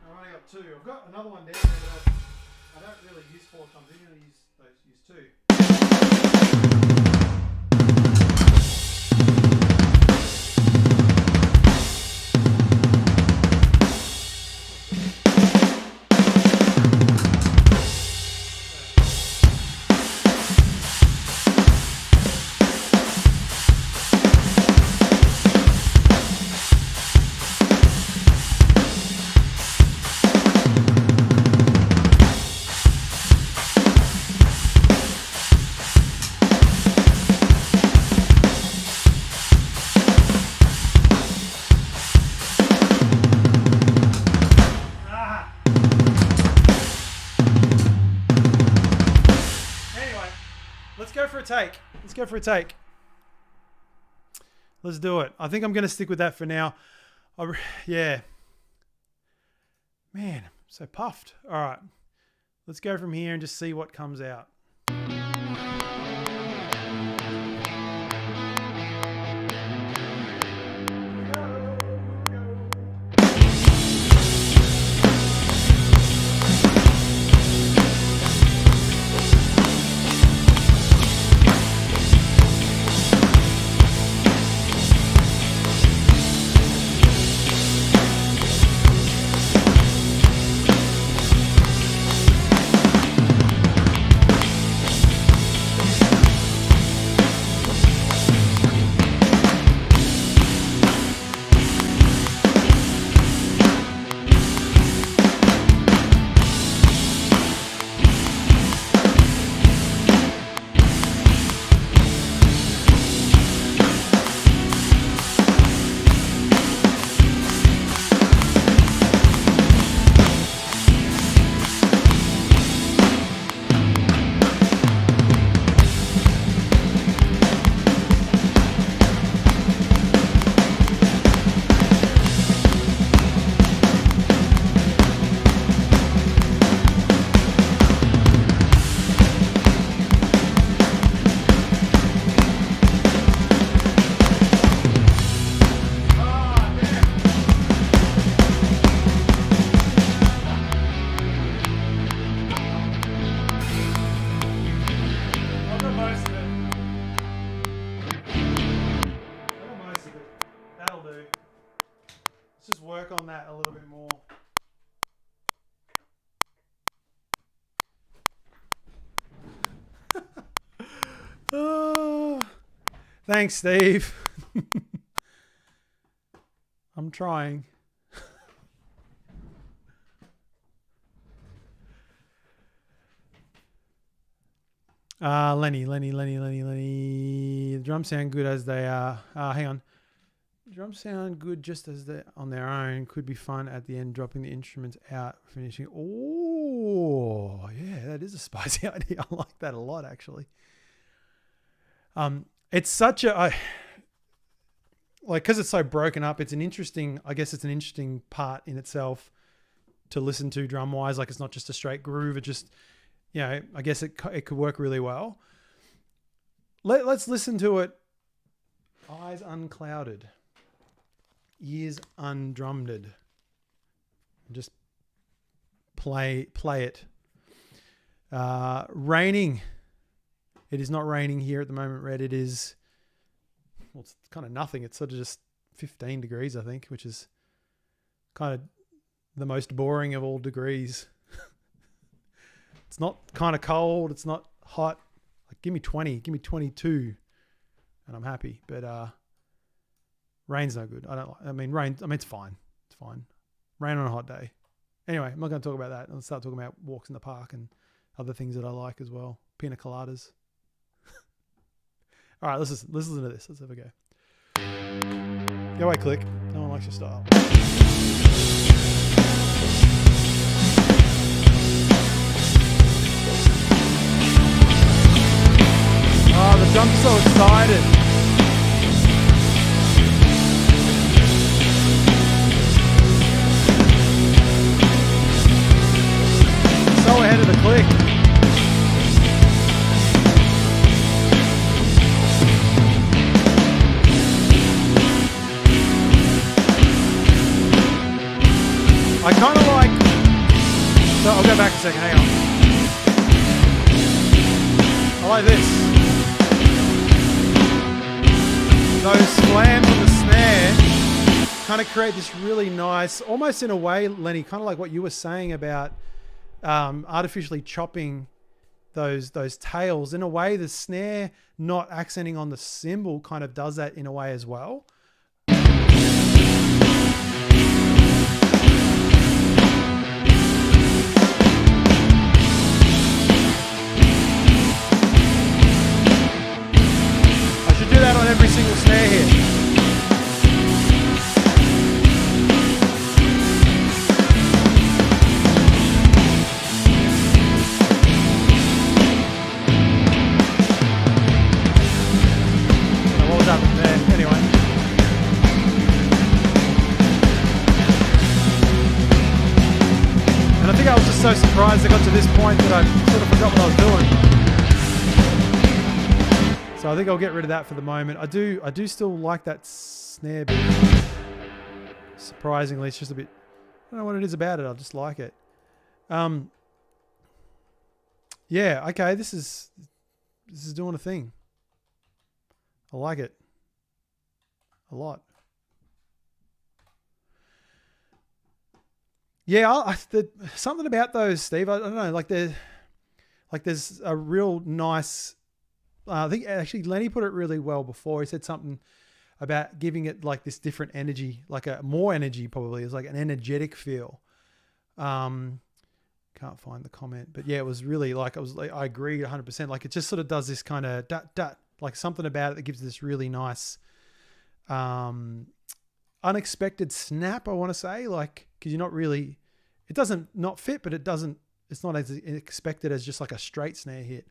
I've only got 2. I've got another one down there, but I don't really use 4 toms. I'm going to use 2. Let's go for a take. Let's do it. I think I'm going to stick with that for now. Yeah. Man, I'm so puffed. All right. Let's go from here and just see what comes out. Work on that a little bit more. Thanks, Steve. I'm trying. Lenny. The drums sound good as they are. Hang on. The drums sound good just as they're on their own. Could be fun at the end, dropping the instruments out, finishing. Oh, yeah, that is a spicy idea. I like that a lot, actually. It's such a... like, because it's so broken up, it's an interesting part in itself to listen to drum wise. Like, it's not just a straight groove. It just, I guess it could work really well. Let's listen to it. Eyes unclouded, ears undrummed. Just play it. Raining. It is not raining here at the moment, Red. It is, well, it's kind of nothing. It's sort of just 15 degrees, I think, which is kind of the most boring of all degrees. It's not kind of cold. It's not hot. Like, give me 20, give me 22 and I'm happy. But rain's no good. Rain, it's fine. It's fine. Rain on a hot day. Anyway, I'm not going to talk about that. I'll start talking about walks in the park and other things that I like as well. Pina coladas. All right, let's listen to this. Let's have a go. Go away, Click. No one likes your style. Oh, the drum's so excited. So ahead of the Click. I kind of like, so I'll go back a second, hang on. I like this. Those slams on the snare kind of create this really nice, almost in a way, Lenny, kind of like what you were saying about artificially chopping those tails. In a way, the snare not accenting on the cymbal kind of does that in a way as well. That on every single snare here. What was happening there? Anyway. And I think I was just so surprised I got to this point that I sort of forgot what I was doing. So I think I'll get rid of that for the moment. I do still like that snare bit. Surprisingly, it's just a bit, I don't know what it is about it. I just like it. Yeah, okay, this is doing a thing. I like it a lot. Yeah, something about those, Steve. I don't know, there's a real nice. I think actually Lenny put it really well before. He said something about giving it like this different energy, like a more energy probably. It's like an energetic feel. Can't find the comment, but yeah, it was really like, I agree 100%. Like it just sort of does this kind of like something about it that gives this really nice, unexpected snap. I want to say, like, cause you're not really, it doesn't not fit, but it's not as expected as just like a straight snare hit.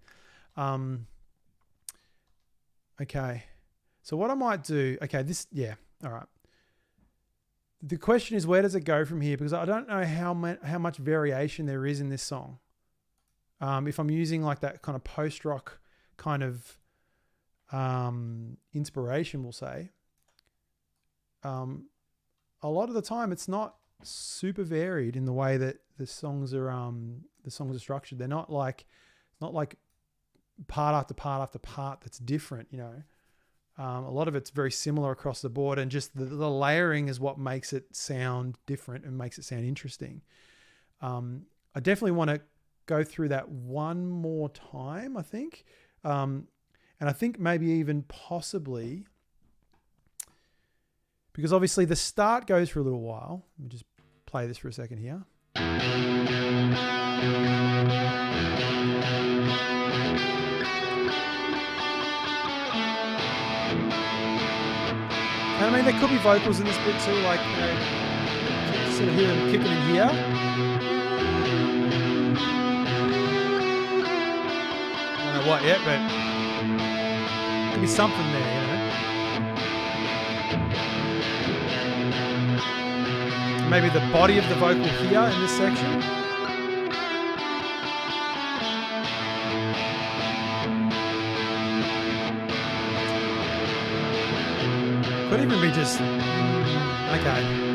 Okay, so what I might do, all right. The question is, where does it go from here? Because I don't know how much variation there is in this song. If I'm using like that kind of post-rock kind of inspiration, we'll say, a lot of the time it's not super varied in the way that the songs are structured. They're not like part after part after part that's different, a lot of it's very similar across the board, and just the layering is what makes it sound different and makes it sound interesting. I definitely want to go through that one more time, I think. And And I think maybe even possibly, because obviously the start goes for a little while. Let me just play this for a second here. And I mean, there could be vocals in this bit too, like, you know, sort of hear them kicking in here. I don't know what yet, but there could be something there, you know. Maybe the body of the vocal here in this section. Could even be just, okay.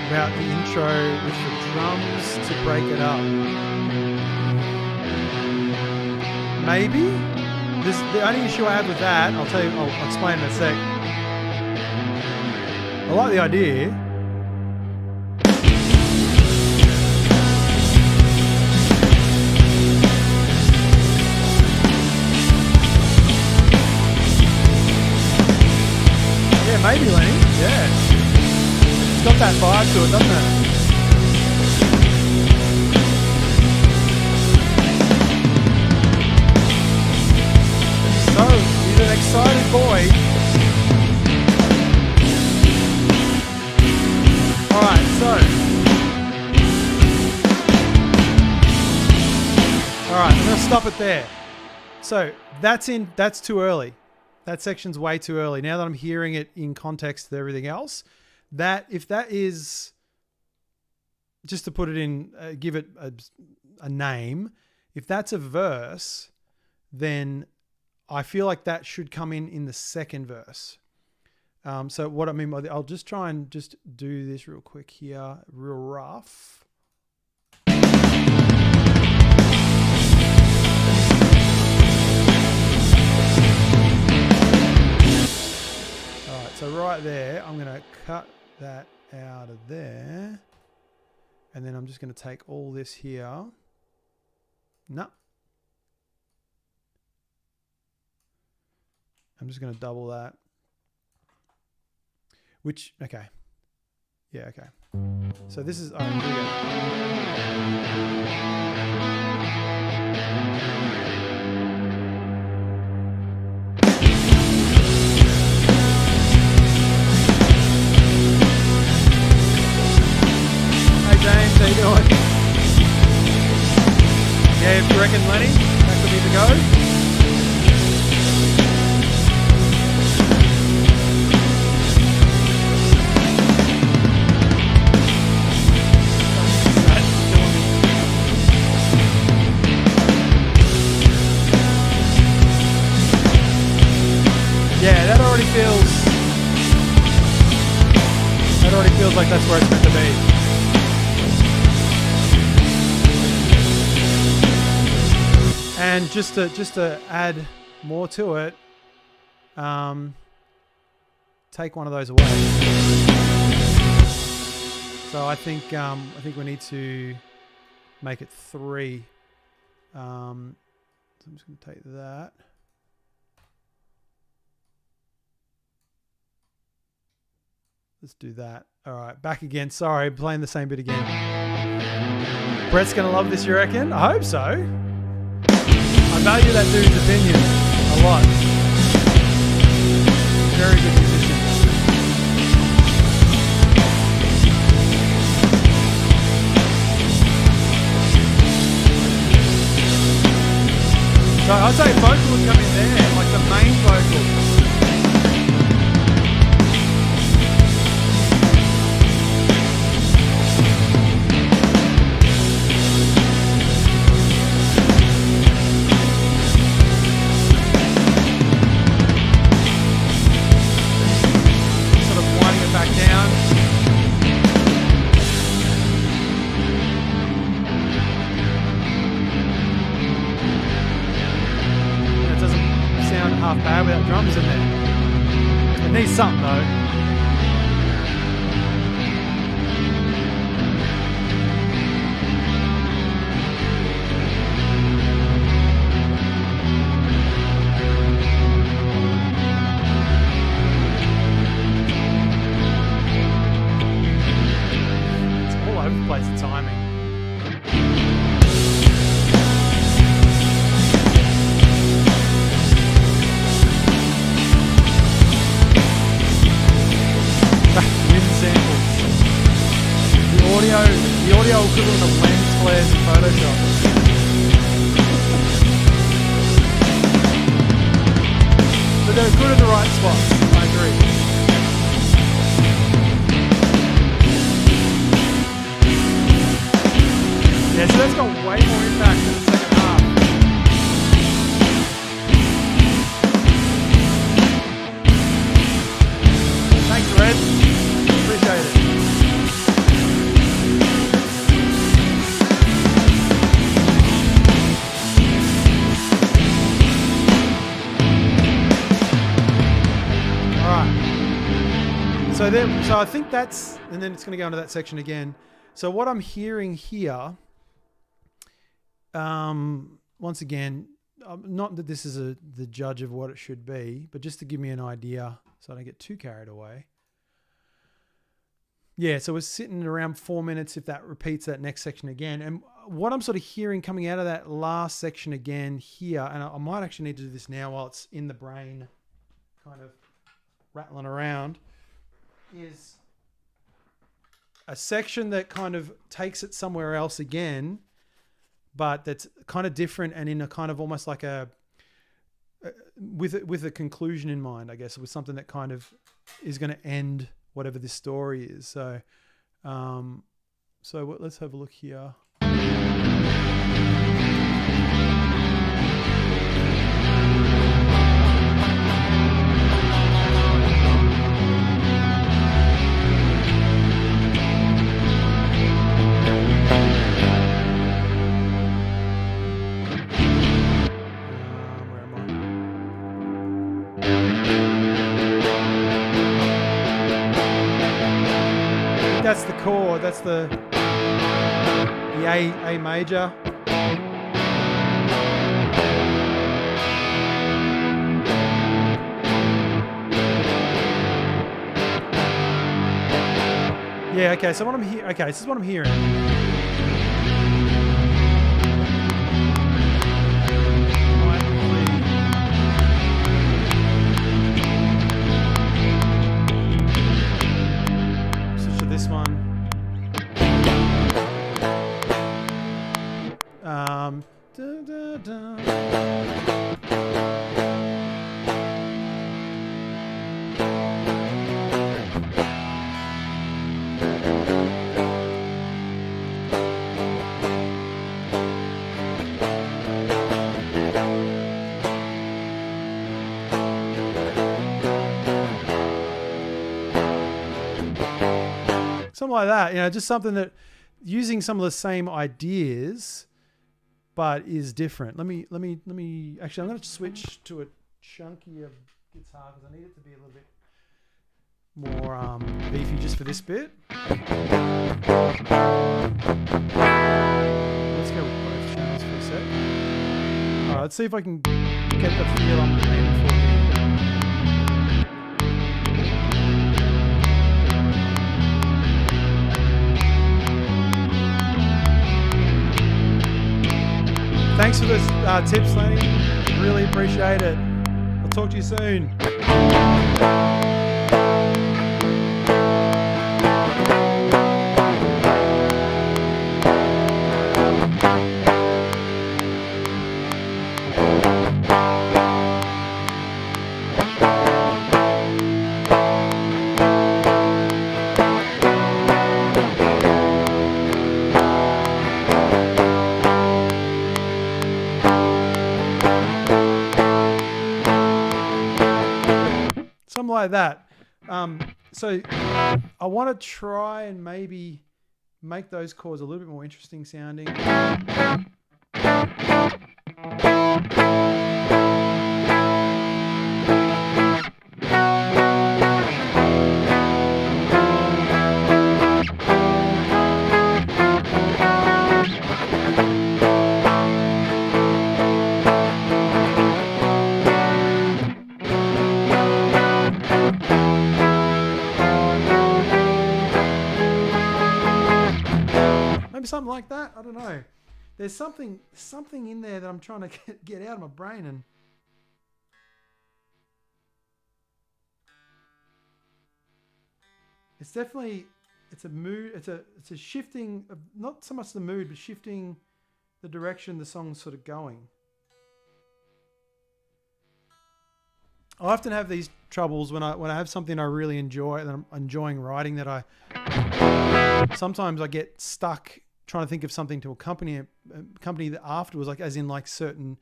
About the intro with the drums to break it up. Maybe. This, the only issue I have with that, I'll tell you, I'll explain in a sec. I like the idea. Yeah, maybe, Lenny. Yeah. It's got that vibe to it, doesn't it? So, he's an excited boy. Alright, Alright, I'm going to stop it there. So, that's too early. That section's way too early. Now that I'm hearing it in context with everything else, that if that is, just to put it in, give it a name, if that's a verse, then I feel like that should come in the second verse. So what I mean by that, I'll just try and just do this real quick here, real rough. All right, so right there, I'm going to cut that out of there. And then I'm just going to take all this here. No. I'm just going to double that. Which, okay. Yeah, okay. So this is, all right, here we go. Hey James, how you doing? Yeah, you reckon, Lenny? That could be the go? Yeah, that already feels like that's where it's meant to be. And just to add more to it, take one of those away. So I think we need to make it 3. So I'm just going to take that. Let's do that. All right, back again. Sorry, playing the same bit again. Brett's going to love this, you reckon? I hope so. I value that dude's opinion a lot. Very good musician. So I'd say vocal would come in there, like the main vocal. half bad without drums in there. It needs something though. The audio equivalent of lens flares in Photoshop. But they're good at the right spots, I agree. Yeah, so that's got way more impact in the second half. Thanks, Red. Appreciate it. So I think that's, and then it's going to go into that section again. So what I'm hearing here, once again, not that this is the judge of what it should be, but just to give me an idea so I don't get too carried away. Yeah, so we're sitting around 4 minutes if that repeats that next section again. And what I'm sort of hearing coming out of that last section again here, and I might actually need to do this now while it's in the brain kind of rattling around, is a section that kind of takes it somewhere else again, but that's kind of different and in a kind of almost like with a conclusion in mind, I guess, with something that kind of is going to end whatever this story is. So, let's have a look here. That's the chord. That's the A major. Yeah. Okay. So what I'm hearing. Okay. This is what I'm hearing. This one. Something like that, just something that using some of the same ideas, but is different. Let me. Actually, I'm going to switch to a chunkier guitar because I need it to be a little bit more beefy just for this bit. Let's go with both channels for a sec. All right, let's see if I can get the feel I'm aiming for here. Thanks for the tips, Lenny. Really appreciate it. I'll talk to you soon. Like that. So I want to try and maybe make those chords a little bit more interesting sounding. Yeah, there's something in there that I'm trying to get out of my brain, and it's definitely, it's a mood, it's a shifting of, not so much the mood, but shifting the direction the song's sort of going. I often have these troubles when I have something I really enjoy, that I'm enjoying writing, that sometimes I get stuck trying to think of something to accompany that afterwards, like as in like a certain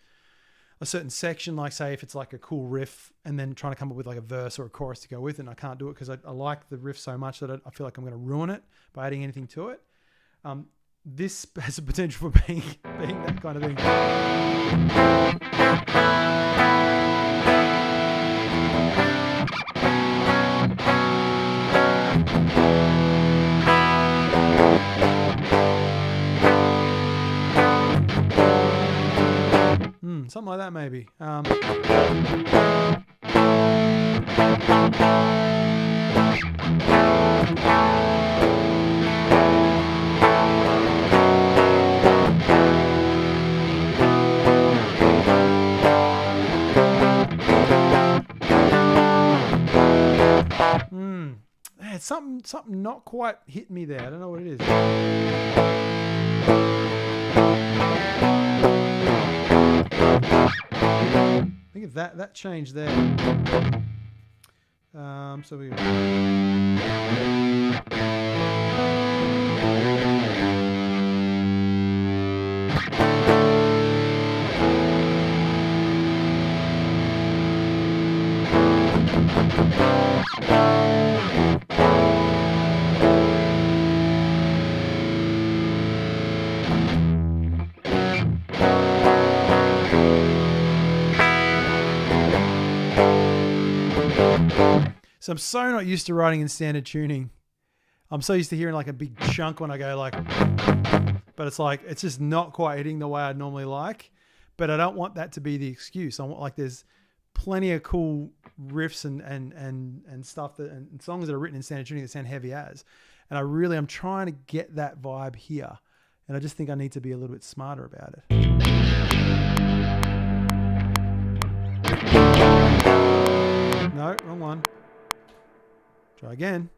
section, like say if it's like a cool riff, and then trying to come up with like a verse or a chorus to go with it, and I can't do it because I like the riff so much that I feel like I'm going to ruin it by adding anything to it. This has a potential for being that kind of thing. Something like that, maybe. Yeah, it's something not quite hit me there. I don't know what it is. I think it's that change there. So we So I'm so not used to writing in standard tuning. I'm so used to hearing like a big chunk when I go like, but it's like, it's just not quite hitting the way I'd normally like. But I don't want that to be the excuse. I want, like, there's plenty of cool riffs and stuff and songs that are written in standard tuning that sound heavy as. And I'm trying to get that vibe here. And I just think I need to be a little bit smarter about it. No, wrong one. Try again.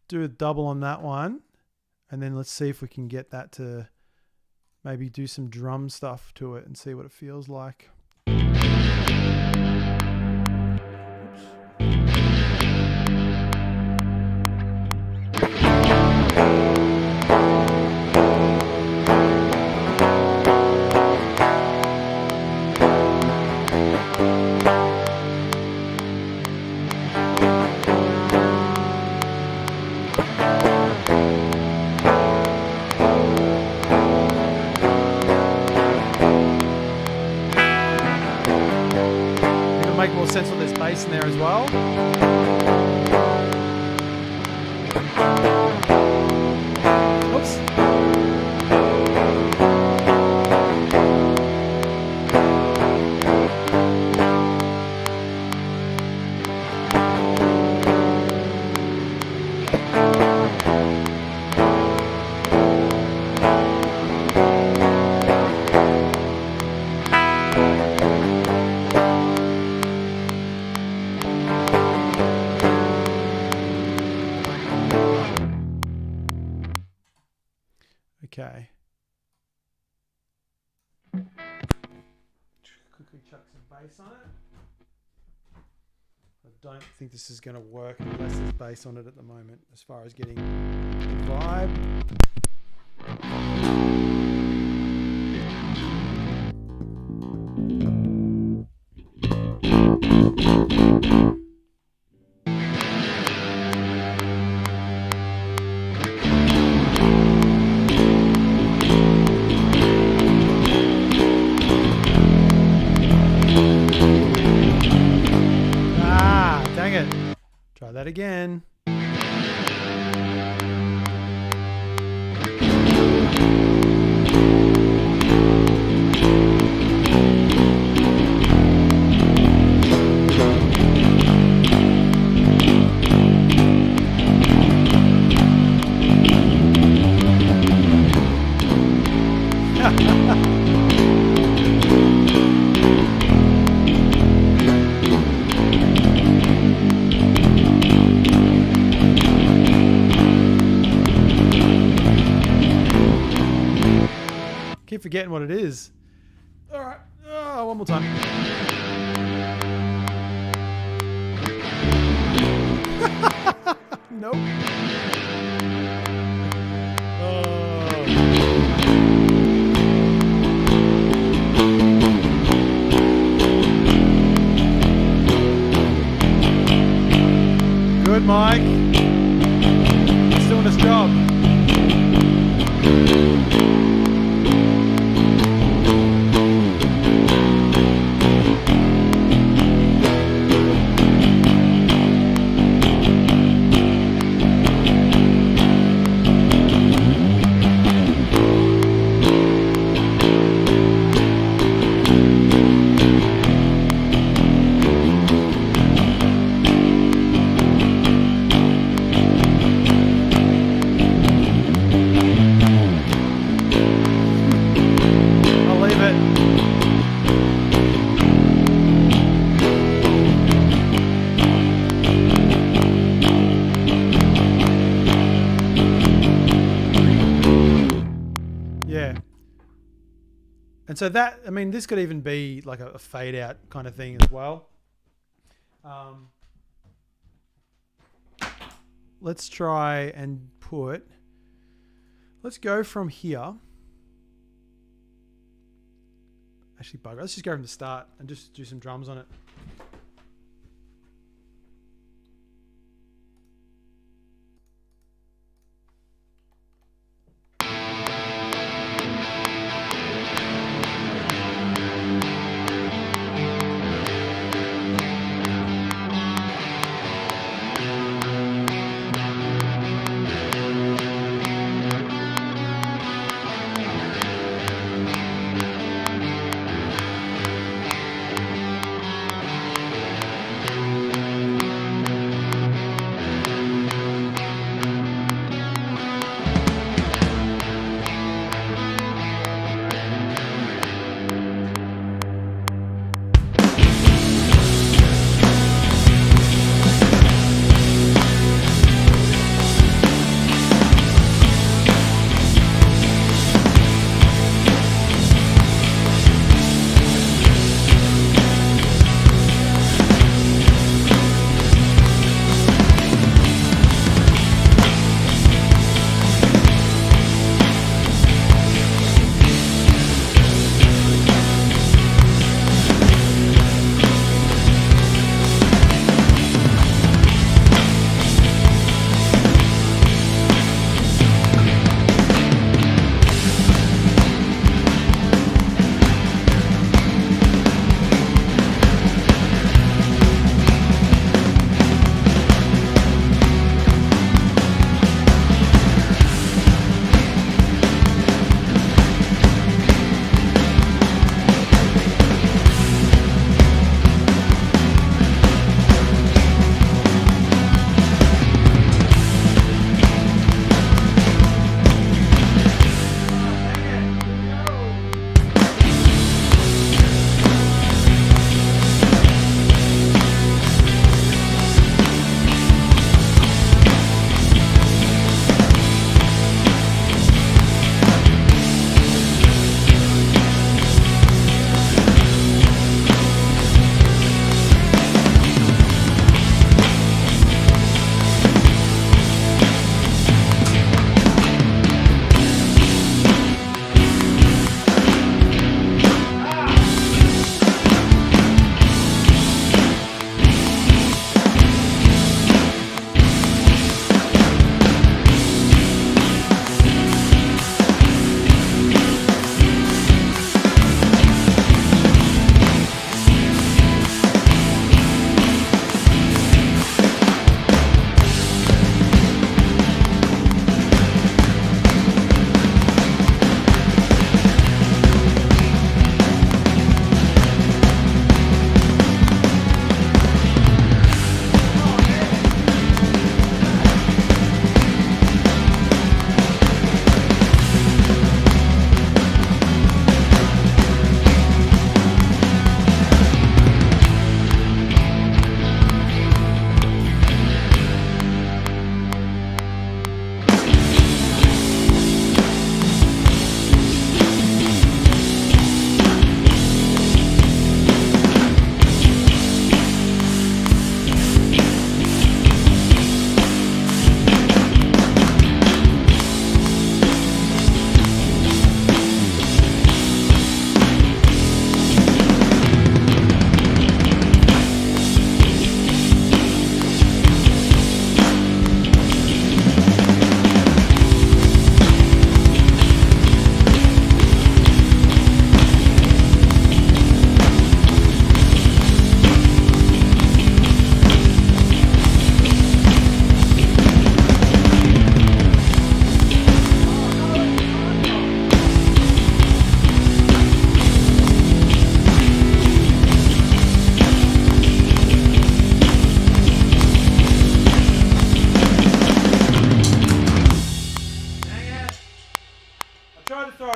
Do a double on that one, and then let's see if we can get that to maybe do some drum stuff to it and see what it feels like. Make more sense when there's bass in there as well. Oops. Okay. Quickly chuck some bass on it. I don't think this is going to work unless there's bass on it at the moment, as far as getting the vibe. Dang it. Try that again. Keep forgetting what it is. All right. Oh, one more time. Nope. Good, Mike. He's doing his job. And so that, I mean, this could even be like a fade out kind of thing as well. Let's try and let's go from here. Actually, bugger. Let's just go from the start and just do some drums on it.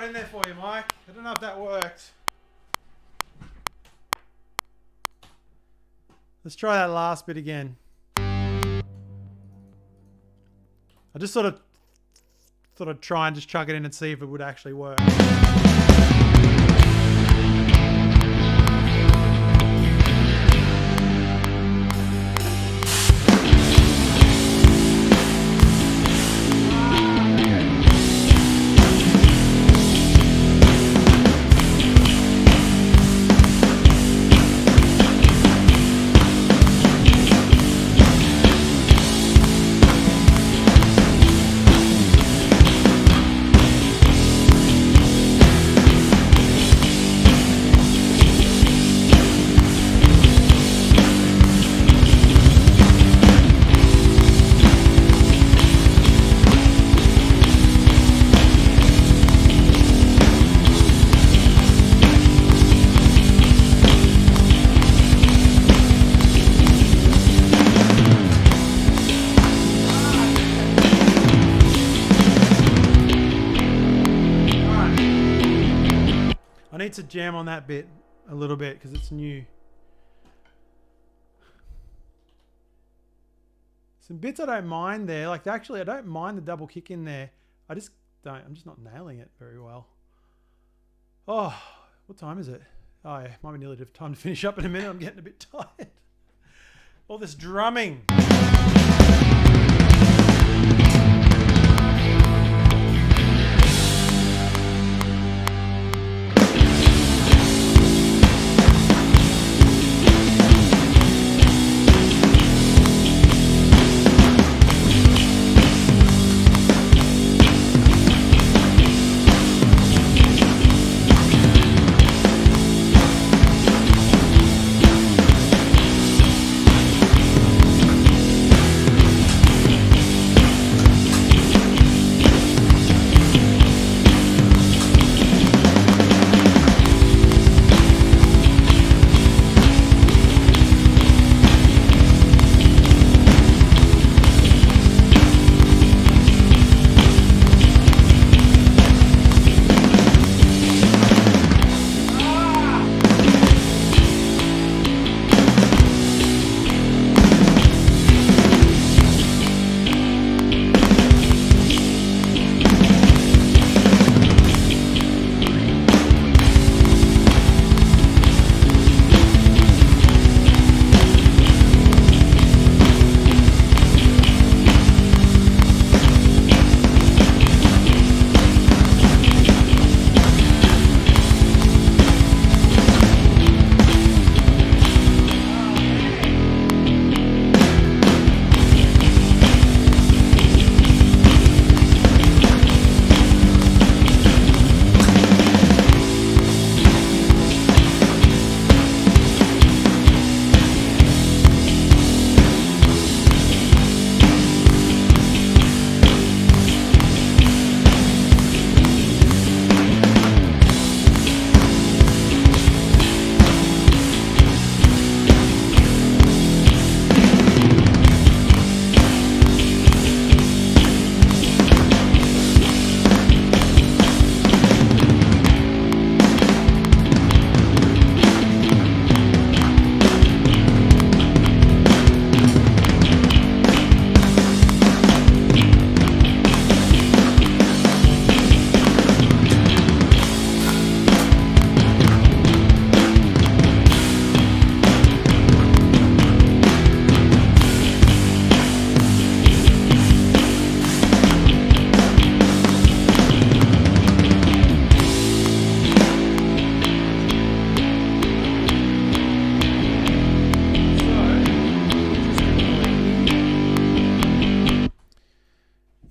it in there for you, Mike. I don't know if that worked. Let's try that last bit again. I just sort of thought I'd try and just chuck it in and see if it would actually work. I need to jam on that bit a little bit because it's new. Some bits I don't mind there. Like actually I don't mind the double kick in there. I'm just not nailing it very well. Oh, what time is it? Oh yeah, might be nearly time to finish up in a minute. I'm getting a bit tired. All this drumming.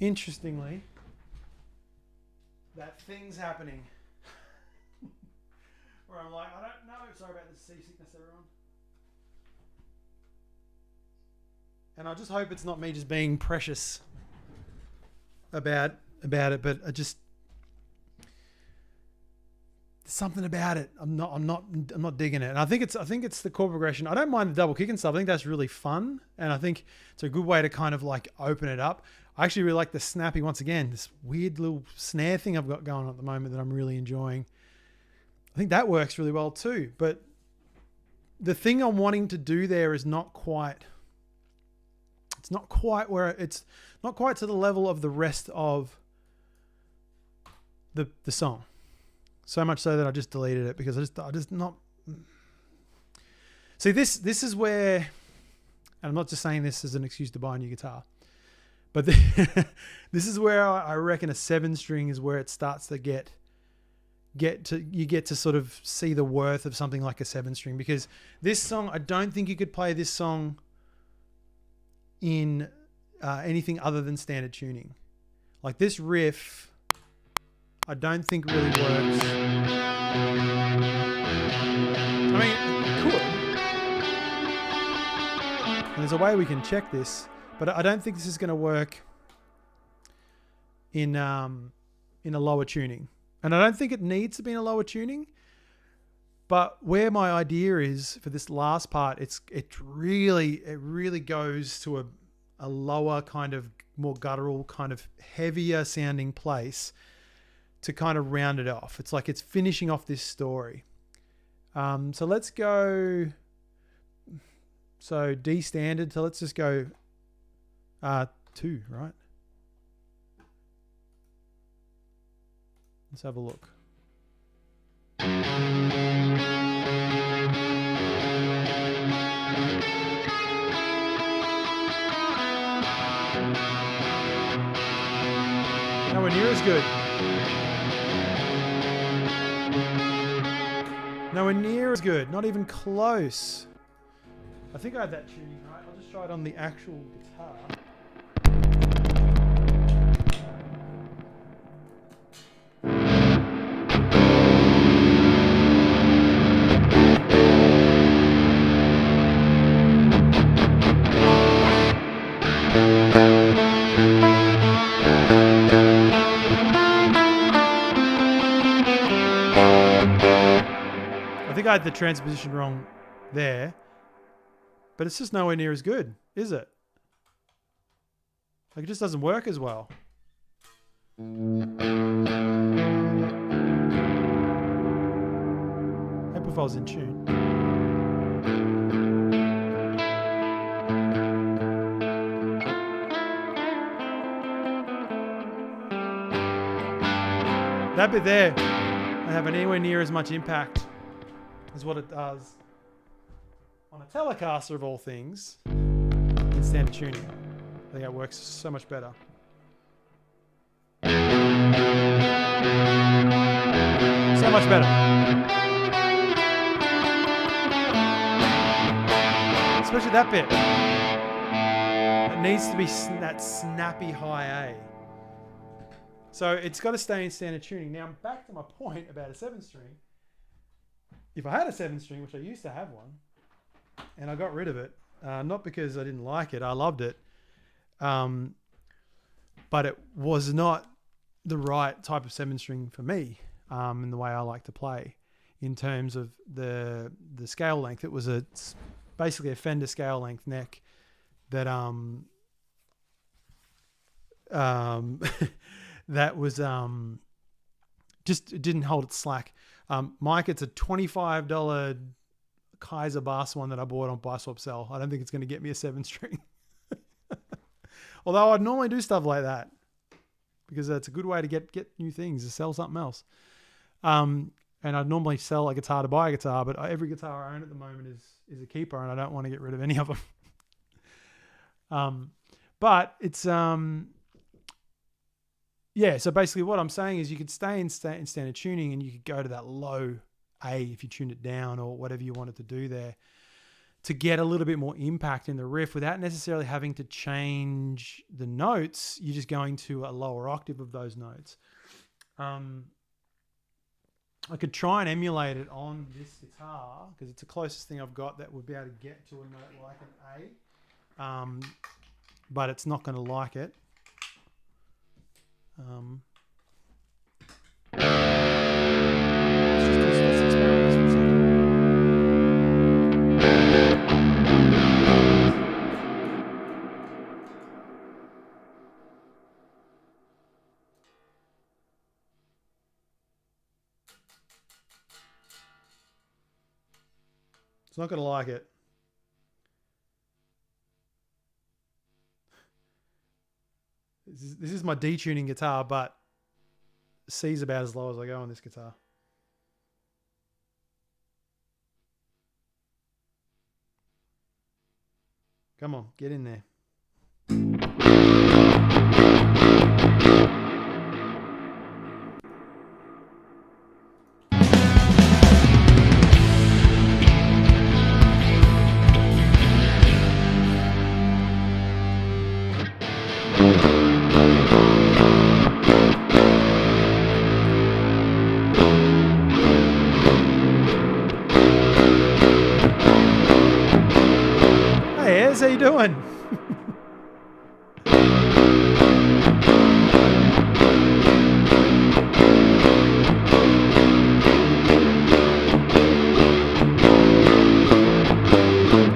Interestingly, that thing's happening where I'm like, I don't know. Sorry about the seasickness, everyone. And I just hope it's not me just being precious about it, but I just there's something about it. I'm not digging it. And I think it's the chord progression. I don't mind the double kick and stuff. I think that's really fun, and I think it's a good way to kind of like open it up. I actually really like the snappy, once again, this weird little snare thing I've got going on at the moment that I'm really enjoying. I think that works really well too. But the thing I'm wanting to do there is not quite to the level of the rest of the song. So much so that I just deleted it because I just not. See, this is where, and I'm not just saying this as an excuse to buy a new guitar, but this is where I reckon a 7-string is where it starts to you get to sort of see the worth of something like a 7-string, because this song, I don't think you could play this song in anything other than standard tuning. Like this riff, I don't think really works. I mean, it could. And there's a way we can check this, but I don't think this is going to work in a lower tuning. And I don't think it needs to be in a lower tuning. But where my idea is for this last part, it really goes to a lower kind of more guttural, kind of heavier sounding place to kind of round it off. It's like it's finishing off this story. So let's go. So D standard. So let's just go 2, right? Let's have a look. Nowhere near as good. Nowhere near as good. Not even close. I think I had that tuning right. I'll just try it on the actual guitar. I think I had the transposition wrong there, but it's just nowhere near as good, is it? Like it just doesn't work as well. Amplifier's in tune. That bit there, I have anywhere near as much impact as what it does on a Telecaster of all things in standard tuning. I think it works so much better. So much better. Especially that bit. It needs to be that snappy high A. So it's got to stay in standard tuning. Now I'm back to my point about a 7-string. If I had a 7-string, which I used to have one, and I got rid of it, not because I didn't like it, I loved it, but it was not the right type of 7-string for me in the way I like to play in terms of the scale length. It was basically a Fender scale length neck that that was just it didn't hold its slack. Mike, it's a $25 Kaiser bass one that I bought on Buy Swap Sell. I don't think it's going to get me a 7-string. Although I'd normally do stuff like that because that's a good way to get new things, to sell something else. And I'd normally sell a guitar to buy a guitar, but every guitar I own at the moment is a keeper, and I don't want to get rid of any of them. But it's yeah. So basically, what I'm saying is you could stay in standard tuning, and you could go to that low A if you tuned it down or whatever you wanted to do there to get a little bit more impact in the riff without necessarily having to change the notes. You're just going to a lower octave of those notes. I could try and emulate it on this guitar because it's the closest thing I've got that would be able to get to a note like an A, but it's not going to like it. Let's experiment this for a second. not going to like it. This is my detuning guitar, but C's about as low as I go on this guitar. Come on, get in there. How you doing?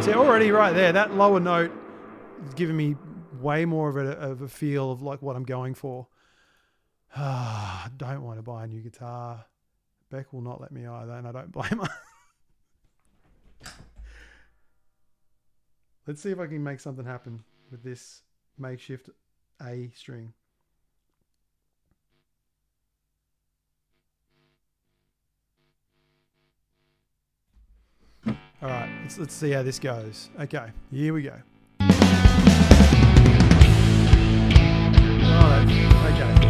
See, already right there, that lower note is giving me way more of a feel of like what I'm going for. I don't want to buy a new guitar. Beck will not let me either, and I don't blame her. Let's see if I can make something happen with this makeshift A string. All right, let's see how this goes. Okay, here we go. All right, okay.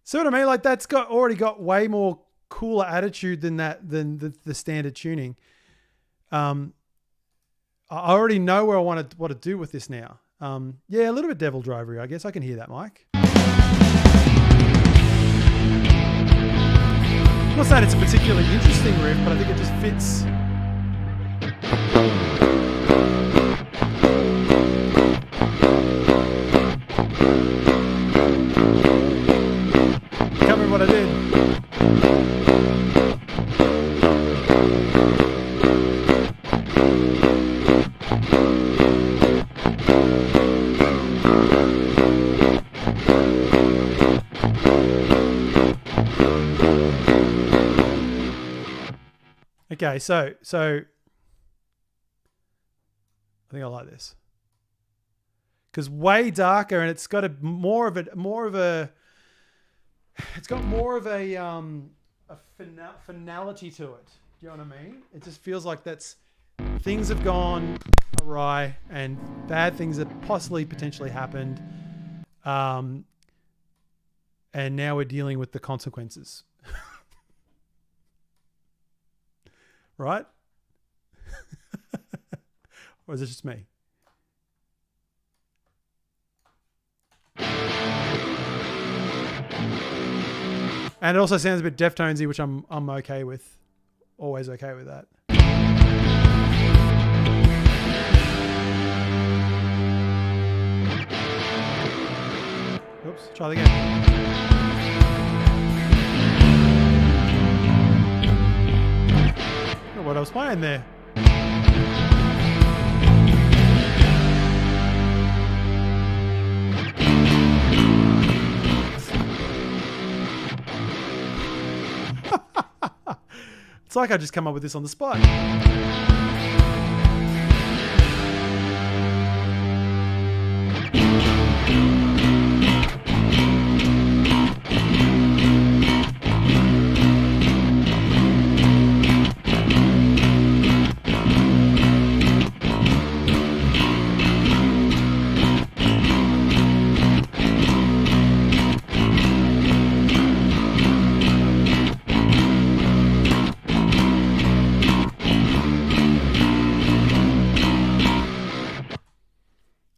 See what I mean? Like that's already got way more cooler attitude than the standard tuning. I already know where I want to do with this now. Yeah, a little bit devil drivery, I guess. I can hear that, Mike. I'm not saying it's a particularly interesting riff, but I think it just fits. Can't remember what I did. Okay, so I think I like this because way darker, and it's got it's got more of a finality to it. Do you know what I mean? It just feels like things have gone awry and bad things have potentially happened, and now we're dealing with the consequences. Right? Or is it just me? And it also sounds a bit Deftonesy, which I'm okay with. Always okay with that. Oops, try that again. What I was playing there. It's like I just come up with this on the spot.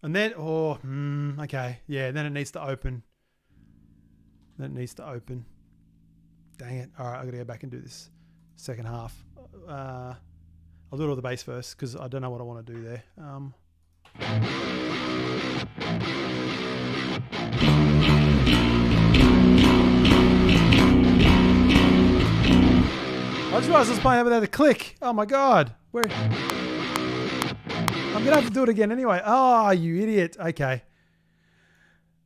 And then, okay. Yeah, then it needs to open. Dang it. All right, I've got to go back and do this second half. I'll do it all the bass first because I don't know what I want to do there. I just realized I was playing over there to click. Oh my god. Where? I'm gonna have to do it again anyway. Oh, you idiot. Okay.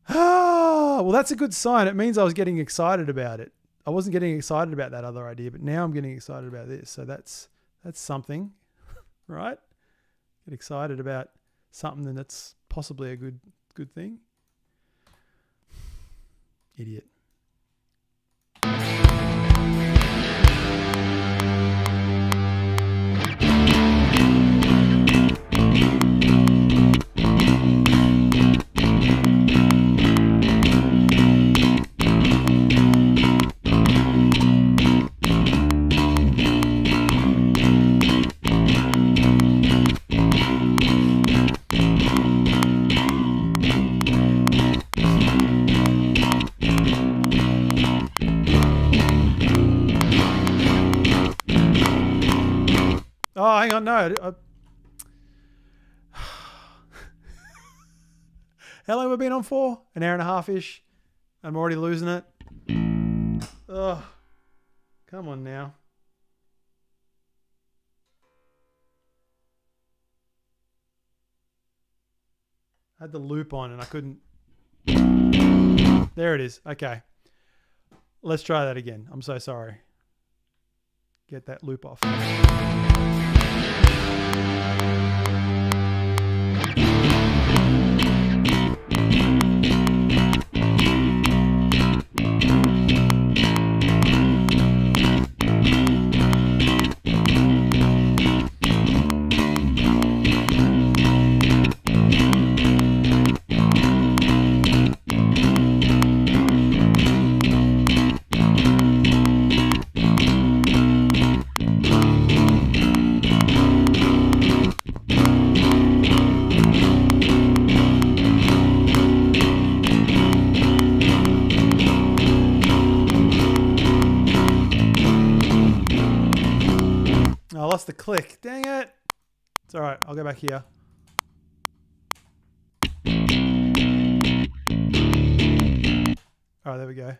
Ah, well, that's a good sign. It means I was getting excited about it. I wasn't getting excited about that other idea, but now I'm getting excited about this. So that's something, right? Get excited about something that's possibly a good thing. Idiot. Oh, hang on, no. How long have we been on for? An hour and a half-ish. I'm already losing it. Ugh. Come on now. I had the loop on and I couldn't. There it is. Okay. Let's try that again. I'm so sorry. Get that loop off. I lost the click. Dang it. It's all right. I'll go back here. All right, there we go.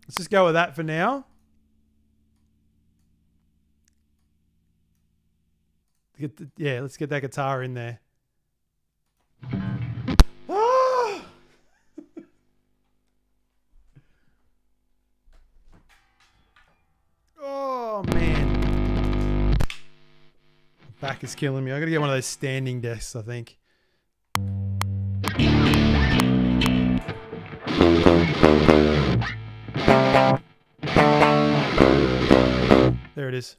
Let's just go with that for now. Let's get that guitar in there. Ah! Oh, man. Back is killing me. I gotta get one of those standing desks, I think. There it is.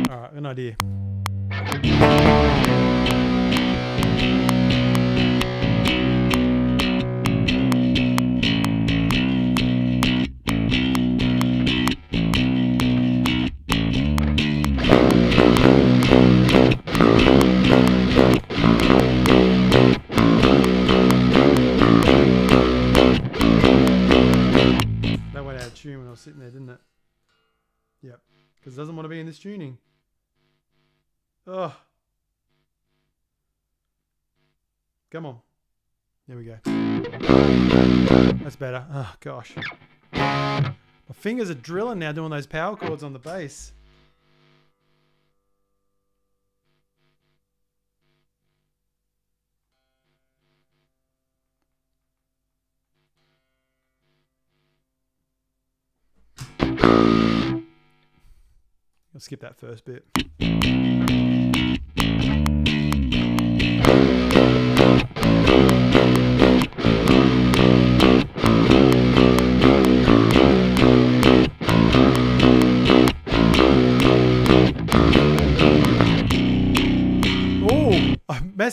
All right, an idea. Tune when I was sitting there, didn't it? Yep. Because it doesn't want to be in this tuning. Ugh. Come on. There we go. That's better. Oh, gosh. My fingers are drilling now doing those power chords on the bass. I'll skip that first bit.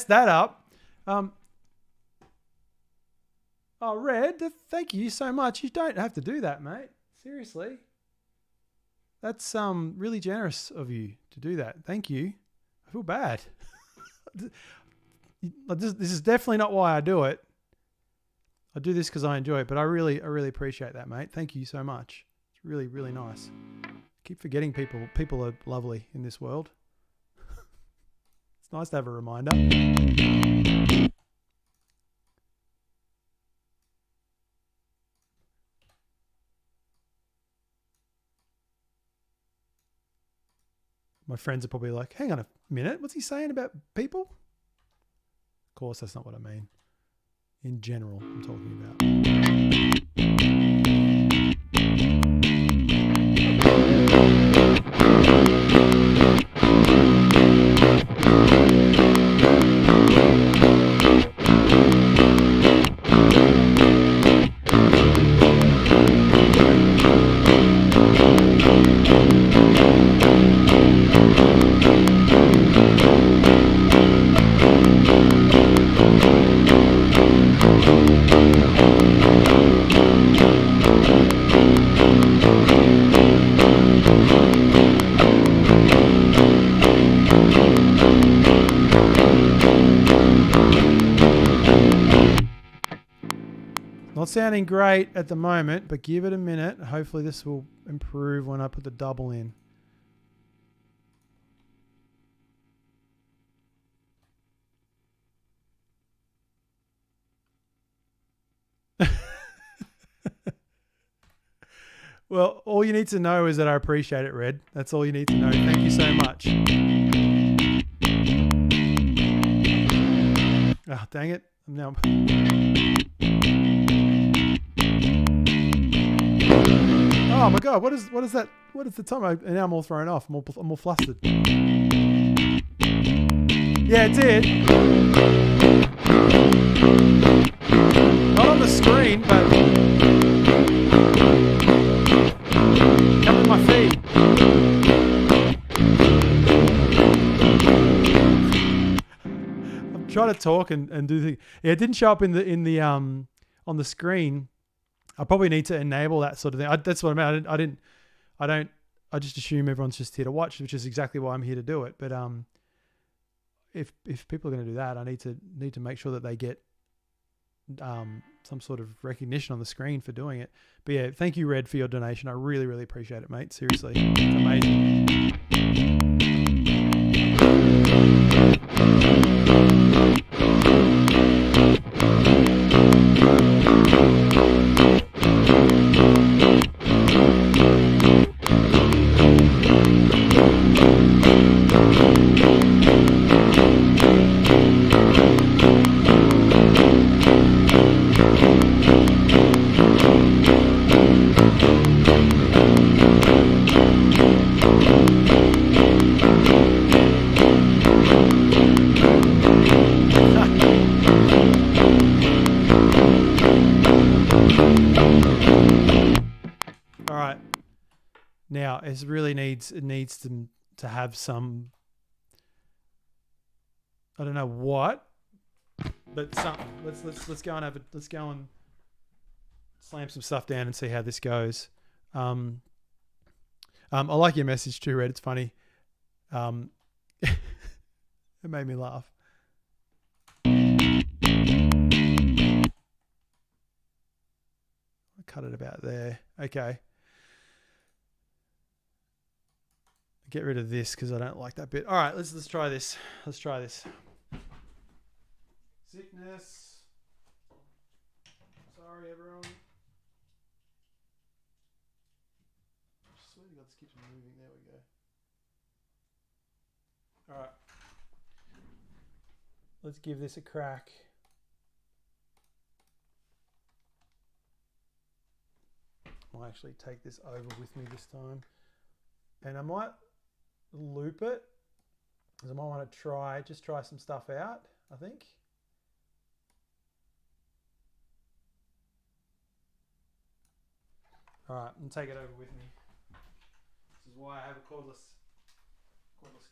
messed that up. Oh, Red, thank you so much. You don't have to do that, mate. Seriously. That's really generous of you to do that. Thank you. I feel bad. This is definitely not why I do it. I do this because I enjoy it, but I really appreciate that, mate. Thank you so much. It's really, really nice. Keep forgetting people. People are lovely in this world. It's nice to have a reminder. My friends are probably like, hang on a minute, what's he saying about people? Of course, that's not what I mean. In general, I'm talking about. Not sounding great at the moment, but give it a minute. Hopefully this will improve when I put the double in. Well, all you need to know is that I appreciate it, Red. That's all you need to know. Thank you so much. Oh, dang it. Now... Oh my God, what is that? What is the time? Now I'm all thrown off. I'm all flustered. Yeah, it did. Not on the screen, but come in my feed. I'm trying to talk and do things. Yeah, it didn't show up in the on the screen. I probably need to enable that sort of thing. That's what I mean. I just assume everyone's just here to watch, which is exactly why I'm here to do it. But if people are going to do that, I need to make sure that they get some sort of recognition on the screen for doing it. But yeah, thank you, Red, for your donation. I really, really appreciate it, mate. Seriously, it's amazing. Now it really needs to have some, I don't know what, but something. Let's go and let's go and slam some stuff down and see how this goes. I like your message too, Red. It's funny. It made me laugh. I cut it about there. Okay. Get rid of this because I don't like that bit. All right, let's try this. Let's try this. Sickness. Sorry, everyone. I swear to God, this keeps moving. There we go. All right. Let's give this a crack. I'll actually take this over with me this time. And I might loop it because I might want to try some stuff out, I think. All right, and take it over with me. This is why I have a cordless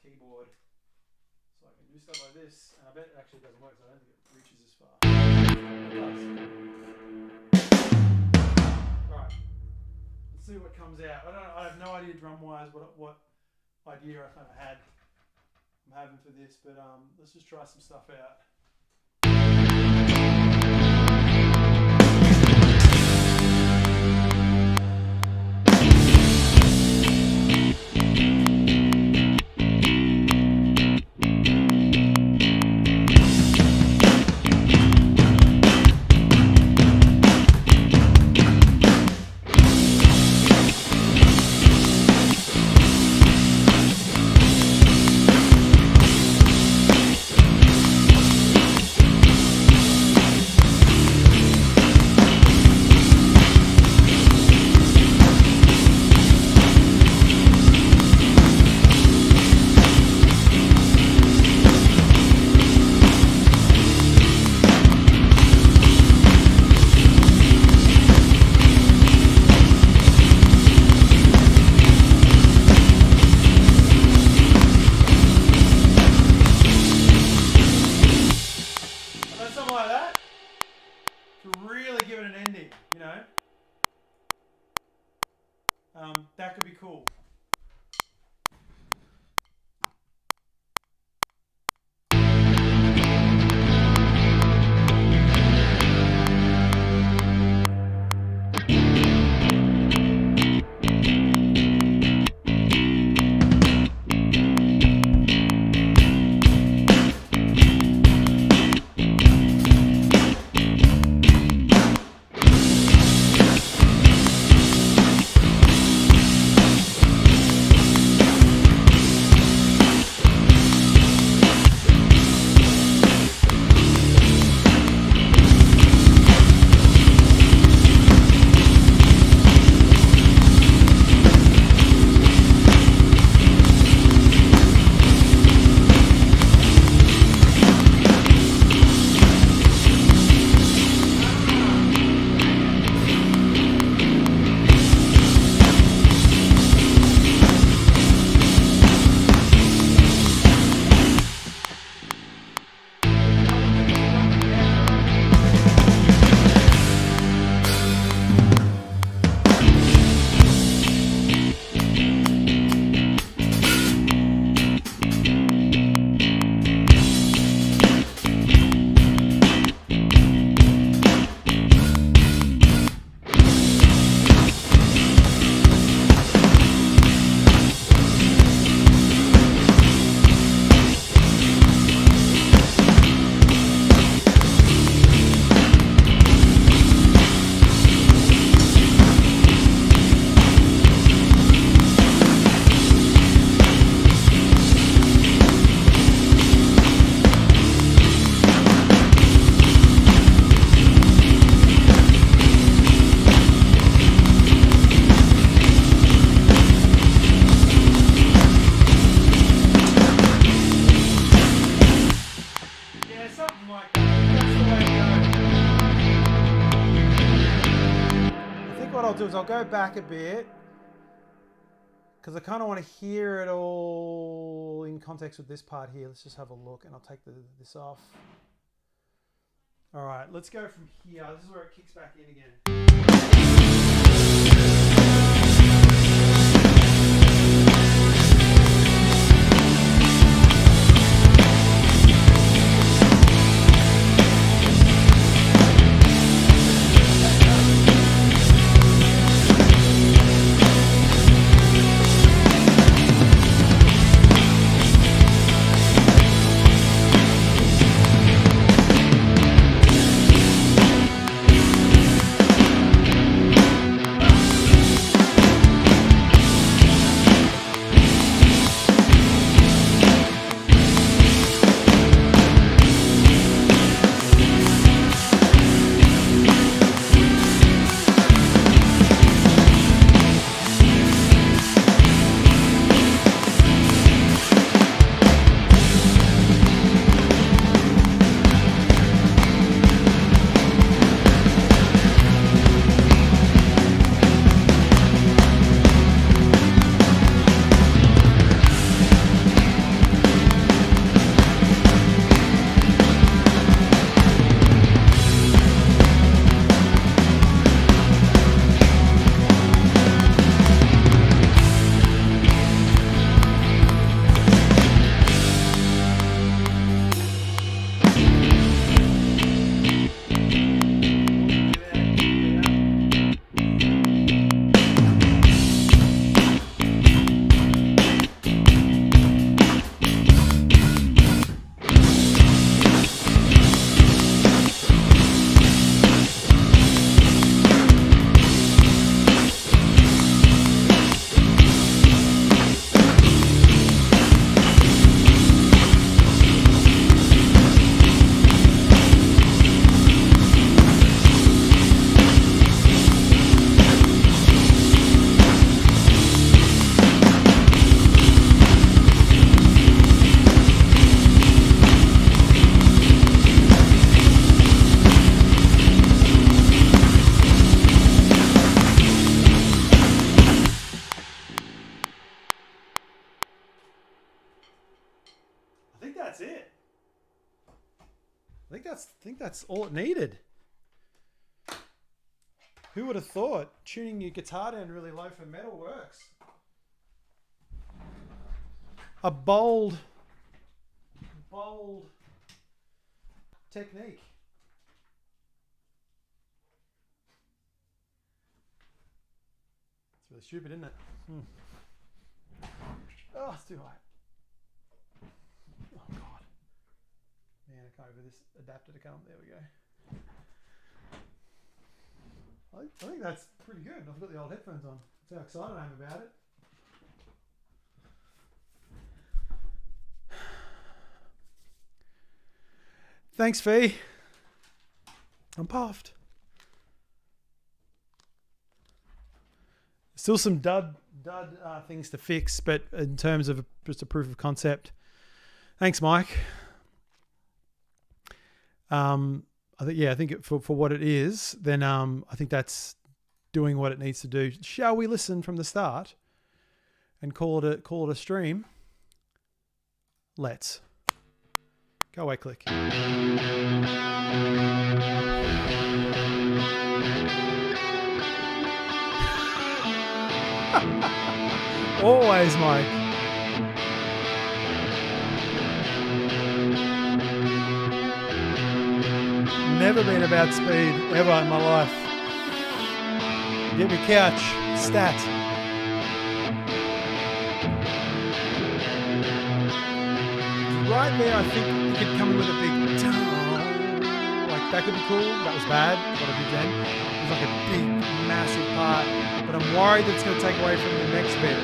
keyboard, So I can do stuff like this, and I bet it actually doesn't work, so I don't think it reaches as far. It does. Alright. Let's see what comes out. I have no idea drum-wise what idea I kind of had. I'm having for this, but let's just try some stuff out. That could be cool. I'll go back a bit because I kind of want to hear it all in context with this part here. Let's just have a look, and I'll take this off. All right, let's go from here. This is where it kicks back in again. that's it. I think that's all it needed. Who would have thought tuning your guitar down really low for metal works? A bold technique. It's really stupid, isn't it? Oh, it's too high. Oh, God. Man, I can't wait for this adapter to come. There we go. I think that's pretty good. I've got the old headphones on. That's how excited I am about it. Thanks, Fee. I'm puffed. Still some dud things to fix, but in terms of just a proof of concept. Thanks, Mike. I think for what it is, then I think that's doing what it needs to do. Shall we listen from the start and call it a stream? Let's. Go away, click. Always, Mike. Never been about speed ever in my life. Get me couch, stat. Right there, I think you could come in with a big like that could be cool. That was bad. What I did then. It was like a big, massive part. But I'm worried that it's going to take away from the next bit.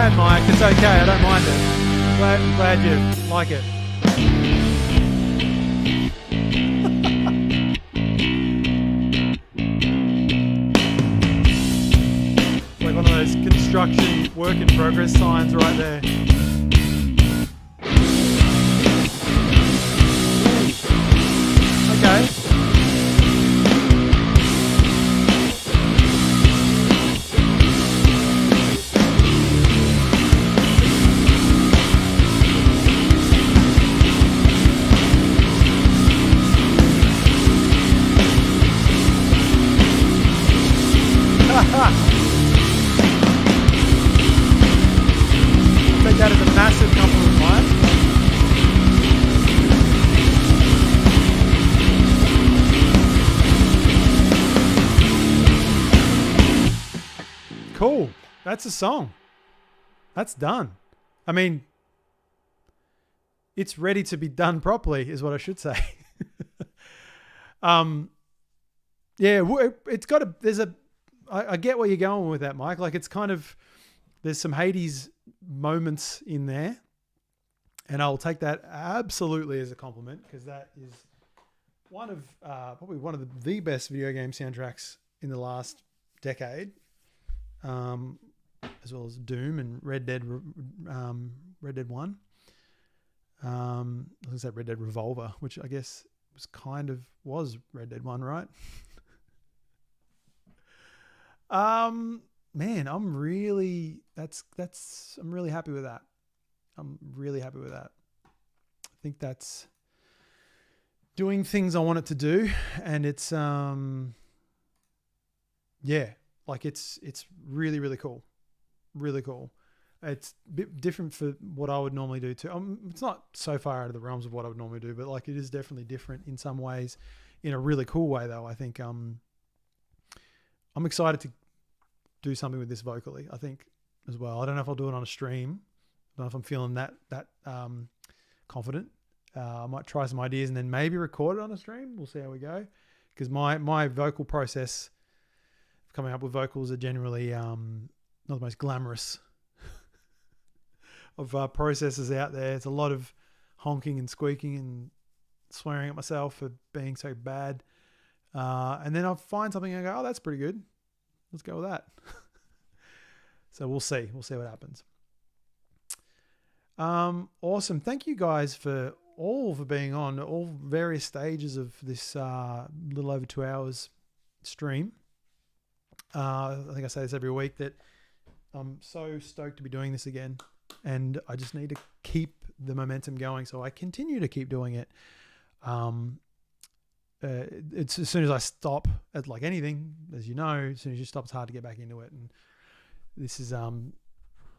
bad, Mike. It's okay. I don't mind it. I'm glad you like it. It's like one of those construction work in progress signs right there. Okay. Take that as a massive compliment, Mike. Cool. That's a song. That's done. I mean, it's ready to be done properly, is what I should say. Yeah, it's got a. There's a. I get where you're going with that, Mike. Like, it's kind of, there's some Hades moments in there, and I'll take that absolutely as a compliment, because that is one of probably one of the best video game soundtracks in the last decade, as well as Doom and Red Dead 1. I was that Red Dead Revolver, which I guess was Red Dead 1, right? Man, I'm really happy with that. I'm really happy with that. I think that's doing things I want it to do, and it's like it's really, really cool. Really cool. It's a bit different for what I would normally do too. It's not so far out of the realms of what I would normally do, but like, it is definitely different in some ways, in a really cool way though. I think I'm excited to do something with this vocally, I think, as well. I don't know if I'll do it on a stream. I don't know if I'm feeling that confident. I might try some ideas and then maybe record it on a stream. We'll see how we go. Because my vocal process of coming up with vocals are generally not the most glamorous of processes out there. It's a lot of honking and squeaking and swearing at myself for being so bad. And then I'll find something and go, oh, that's pretty good. Let's go with that. So we'll see. We'll see what happens. Awesome. Thank you guys for being on all various stages of this little over 2 hours stream. I think I say this every week that I'm so stoked to be doing this again, and I just need to keep the momentum going, so I continue to keep doing it. It's as soon as I stop at like anything, as you know, as soon as you stop, it's hard to get back into it. And this is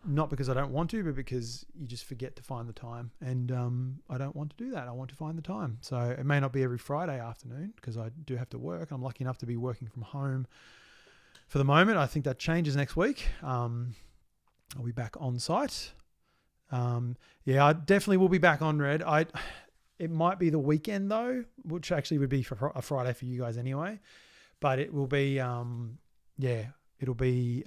not because I don't want to, but because you just forget to find the time. And I don't want to do that. I want to find the time. So it may not be every Friday afternoon, because I do have to work. I'm lucky enough to be working from home for the moment. I think that changes next week. I'll be back on site. Yeah, I definitely will be back on Red. It might be the weekend though, which actually would be for a Friday for you guys anyway. But it will be, it'll be.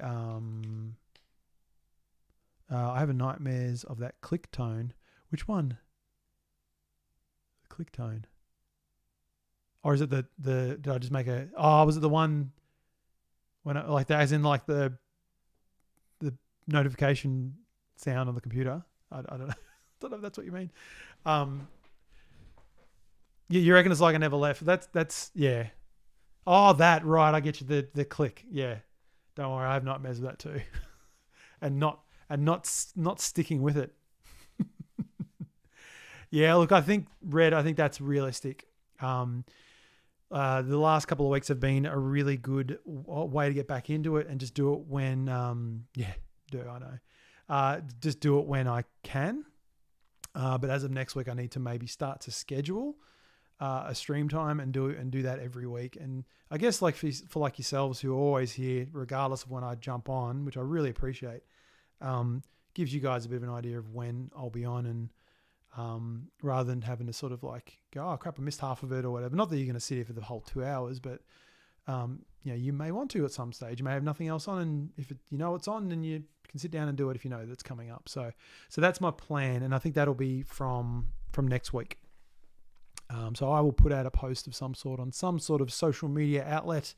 I have a nightmares of that click tone. Which one? The click tone. Or is it the? Did I just make a? Oh, was it the one when I, like that, as in like the notification sound on the computer? I don't know. I don't know if that's what you mean. You reckon it's like I never left? That's yeah. Oh, that right. I get you. The click. Yeah. Don't worry. I have nightmares of that too, and not sticking with it. Yeah. Look, I think Red. I think that's realistic. The last couple of weeks have been a really good way to get back into it and just do it when. I know. Just do it when I can. But as of next week, I need to maybe start to schedule a stream time and do that every week. And I guess like for like yourselves who are always here, regardless of when I jump on, which I really appreciate, gives you guys a bit of an idea of when I'll be on, and rather than having to sort of like go, oh crap, I missed half of it or whatever. Not that you're going to sit here for the whole 2 hours, but you may want to at some stage. You may have nothing else on, and if you know it's on, then you can sit down and do it if you know that's coming up. So that's my plan, and I think that'll be from next week. So I will put out a post of some sort on some sort of social media outlet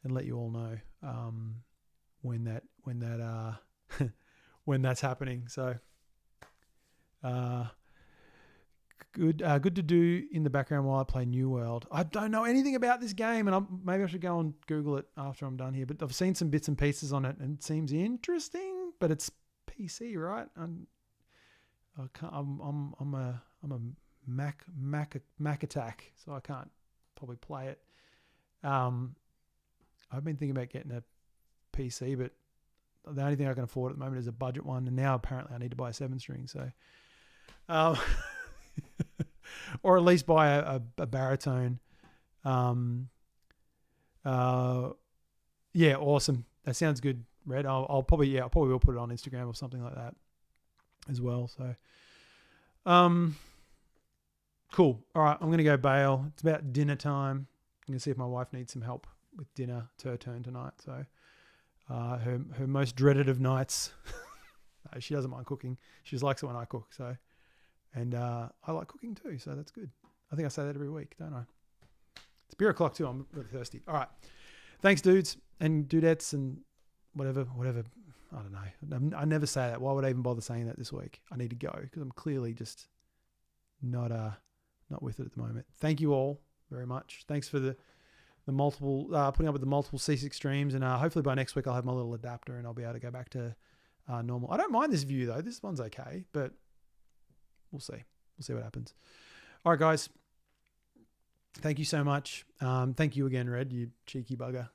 and let you all know when that's happening. So good to do in the background while I play New World. I don't know anything about this game, and maybe I should go and Google it after I'm done here. But I've seen some bits and pieces on it, and it seems interesting. But it's PC, right? I'm a Mac attack, so I can't probably play it. I've been thinking about getting a PC, but the only thing I can afford at the moment is a budget one, and now apparently I need to buy a 7-string. So, or at least buy a baritone. Yeah, awesome. That sounds good, Red. I'll probably will put it on Instagram or something like that as well. So, cool. All right, I'm gonna go bail. It's about dinner time. I'm gonna see if my wife needs some help with dinner. It's her turn tonight. So, her most dreaded of nights. No, she doesn't mind cooking. She just likes it when I cook. So, and I like cooking too. So that's good. I think I say that every week, don't I? It's beer o'clock too. I'm really thirsty. All right. Thanks, dudes and dudettes and whatever. I don't know. I never say that. Why would I even bother saying that this week? I need to go because I'm clearly just not with it at the moment. Thank you all very much. Thanks for the multiple putting up with the multiple C6 streams, and hopefully by next week I'll have my little adapter and I'll be able to go back to normal. I don't mind this view though. This one's okay, but we'll see. We'll see what happens. All right, guys. Thank you so much. Thank you again, Red, you cheeky bugger.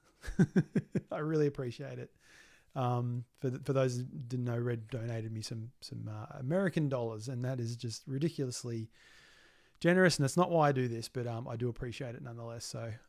I really appreciate it. For those who didn't know, Red donated me some American dollars, and that is just ridiculously generous. And it's not why I do this, but I do appreciate it nonetheless. So